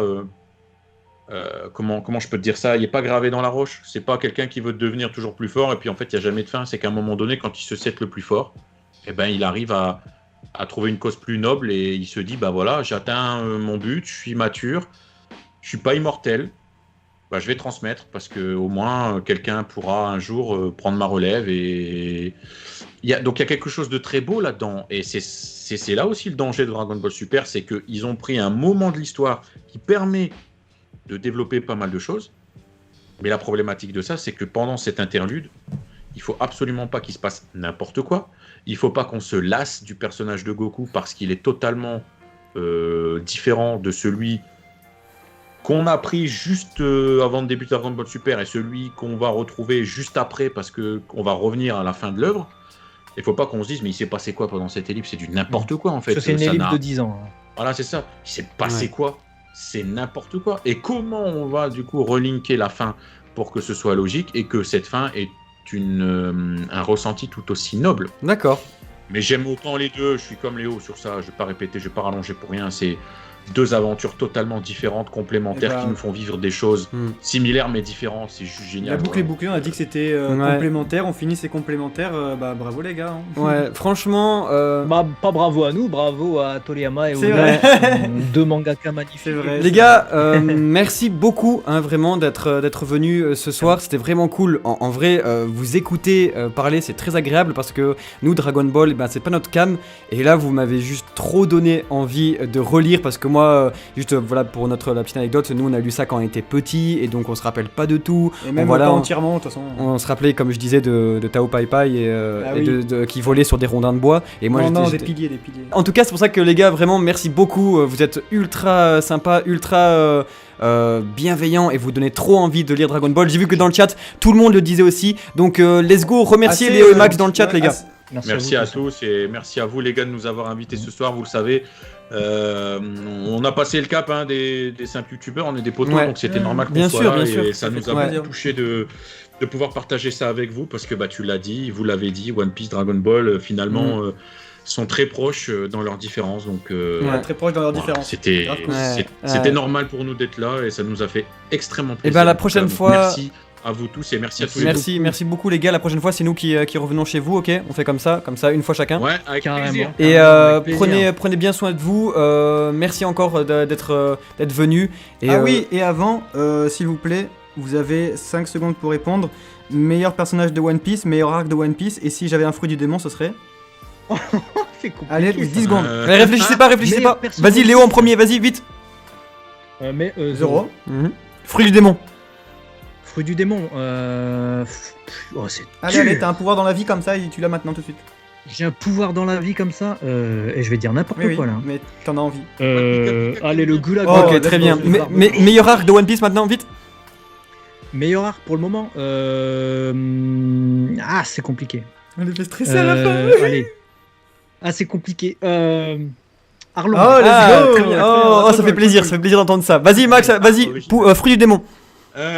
comment je peux te dire ça, il n'est pas gravé dans la roche. C'est pas quelqu'un qui veut devenir toujours plus fort et puis en fait, il n'y a jamais de fin. C'est qu'à un moment donné, quand il se sait le plus fort, il arrive à trouver une cause plus noble et il se dit bah voilà, j'atteins mon but, je suis mature, je suis pas immortel, je vais transmettre parce que au moins quelqu'un pourra un jour prendre ma relève et donc il y a quelque chose de très beau là-dedans et c'est là aussi le danger de Dragon Ball Super, c'est qu'ils ont pris un moment de l'histoire qui permet de développer pas mal de choses, mais la problématique de ça, c'est que pendant cet interlude, il faut absolument pas qu'il se passe n'importe quoi. Il faut pas qu'on se lasse du personnage de Goku parce qu'il est totalement différent de celui qu'on a pris juste avant de débuter Dragon Ball Super et celui qu'on va retrouver juste après parce qu'on va revenir à la fin de l'œuvre. Il faut pas qu'on se dise mais il s'est passé quoi pendant cette ellipse, c'est du n'importe quoi en fait. C'est une ellipse de 10 ans. Voilà, c'est ça. Il s'est passé quoi? C'est n'importe quoi. Et comment on va du coup relinker la fin pour que ce soit logique et que cette fin ait un ressenti tout aussi noble. D'accord. Mais j'aime autant les deux, je suis comme Léo sur ça, je vais pas répéter, je vais pas rallonger pour rien, c'est deux aventures totalement différentes, complémentaires, qui nous font vivre des choses similaires mais différentes, c'est juste génial. La boucle est bouclée, on a dit que c'était complémentaire, on finit c'est complémentaire, bravo les gars. Hein. Ouais, franchement... pas bravo à nous, bravo à Toriyama et Oda, deux mangaka magnifiques. C'est vrai. Les gars, merci beaucoup vraiment d'être venus ce soir, c'était vraiment cool. En vrai, vous écouter parler, c'est très agréable parce que nous, Dragon Ball, c'est pas notre cam. Et là, vous m'avez juste trop donné envie de relire parce que moi, juste voilà pour la petite anecdote, nous on a lu ça quand on était petit et donc on se rappelle pas de tout. Et même voilà, pas entièrement de toute façon. On se rappelait, comme je disais, de Tao Pai Pai et qui volait sur des rondins de bois. Et moi, des piliers. En tout cas, c'est pour ça que les gars, vraiment, merci beaucoup. Vous êtes ultra sympa, ultra bienveillant et vous donnez trop envie de lire Dragon Ball. J'ai vu que dans le chat, tout le monde le disait aussi. Donc, let's go, remercier Léo et Max dans le chat, les gars. Merci à tous et merci à vous les gars de nous avoir invités ce soir, vous le savez. On a passé le cap des simples youtubeurs, on est des potos donc c'était normal qu'on soit là et ça nous a beaucoup touché de pouvoir partager ça avec vous parce que tu l'as dit, vous l'avez dit, One Piece, Dragon Ball finalement sont très proches dans leurs différences donc très proches dans leurs différences. C'était normal pour nous d'être là et ça nous a fait extrêmement plaisir. Et la prochaine fois merci à vous tous et merci à tous. Merci beaucoup les gars, la prochaine fois c'est nous qui revenons chez vous, ok? On fait comme ça une fois chacun. Ouais, avec plaisir. Et prenez bien soin de vous, merci encore d'être venus. Et avant, s'il vous plaît, vous avez 5 secondes pour répondre. Meilleur personnage de One Piece, meilleur arc de One Piece, et si j'avais un fruit du démon, ce serait... C'est compliqué. Allez, 10 secondes. Mais réfléchissez pas. Vas-y Léo en premier, vas-y, vite. Zoro. Fruit du démon. Fruit du démon, Allez, t'as un pouvoir dans la vie comme ça et tu l'as maintenant tout de suite. J'ai un pouvoir dans la vie comme ça, et je vais dire n'importe quoi là. Mais t'en as envie. Allez, le goulag. Ok, très bien. Meilleur arc de One Piece maintenant, vite. Meilleur arc pour le moment. C'est compliqué. On est fait stresser à la fin. Allez. C'est compliqué. Arlong. Oh, let's go. Très bien. Ça fait plaisir d'entendre ça. Vas-y Max, vas-y. Fruit du démon.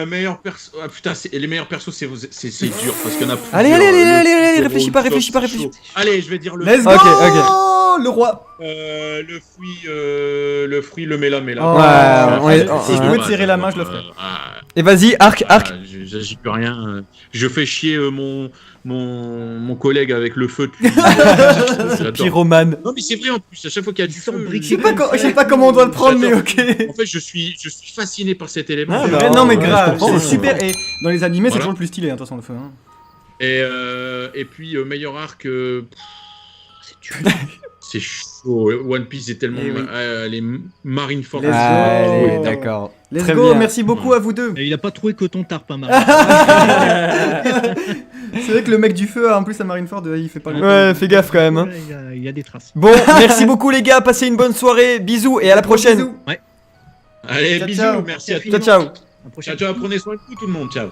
Meilleur perso. Les meilleurs persos, c'est dur parce qu'il y en a plus. Allez, réfléchis pas. Allez, je vais dire le. Let's go. Ok. Oh, le roi. Le fruit, le méla. Oh, ouais, si je pouvais te serrer la main, je le ferais. Et vas-y, arc. J'agis plus rien. Je fais chier mon collègue avec le feu depuis. J'adore. Pyromane. Non mais c'est vrai en plus, à chaque fois qu'il y a du feu. Je sais pas comment on doit le prendre, mais J'adore. ok. En fait, je suis fasciné par cet élément. Ah, C'est bah, vrai, non mais ouais, grave, je comprends, c'est ouais. super. Et dans les animés, c'est Voilà. toujours le plus stylé, hein, de toute façon, le feu. Hein. Et puis meilleur arc. C'est dur. C'est chaud. One Piece est tellement. Eh oui. Les Marineford. Let's go. Allez, d'accord. Let's Très go, bien. merci beaucoup à vous deux. Et il a pas trouvé coton tarp, hein, Marie. C'est vrai que le mec du feu, en plus à Marineford, il fait pas le. Ouais, fais gaffe quand même. Hein. Il y a des traces. Bon, merci beaucoup les gars, passez une bonne soirée, bisous et à la prochaine. Bisous. Allez, Ciao, bisous. ciao. Merci à tous. Ciao, ciao. À la prochaine. Ciao, prenez soin de vous tout le monde. Ciao.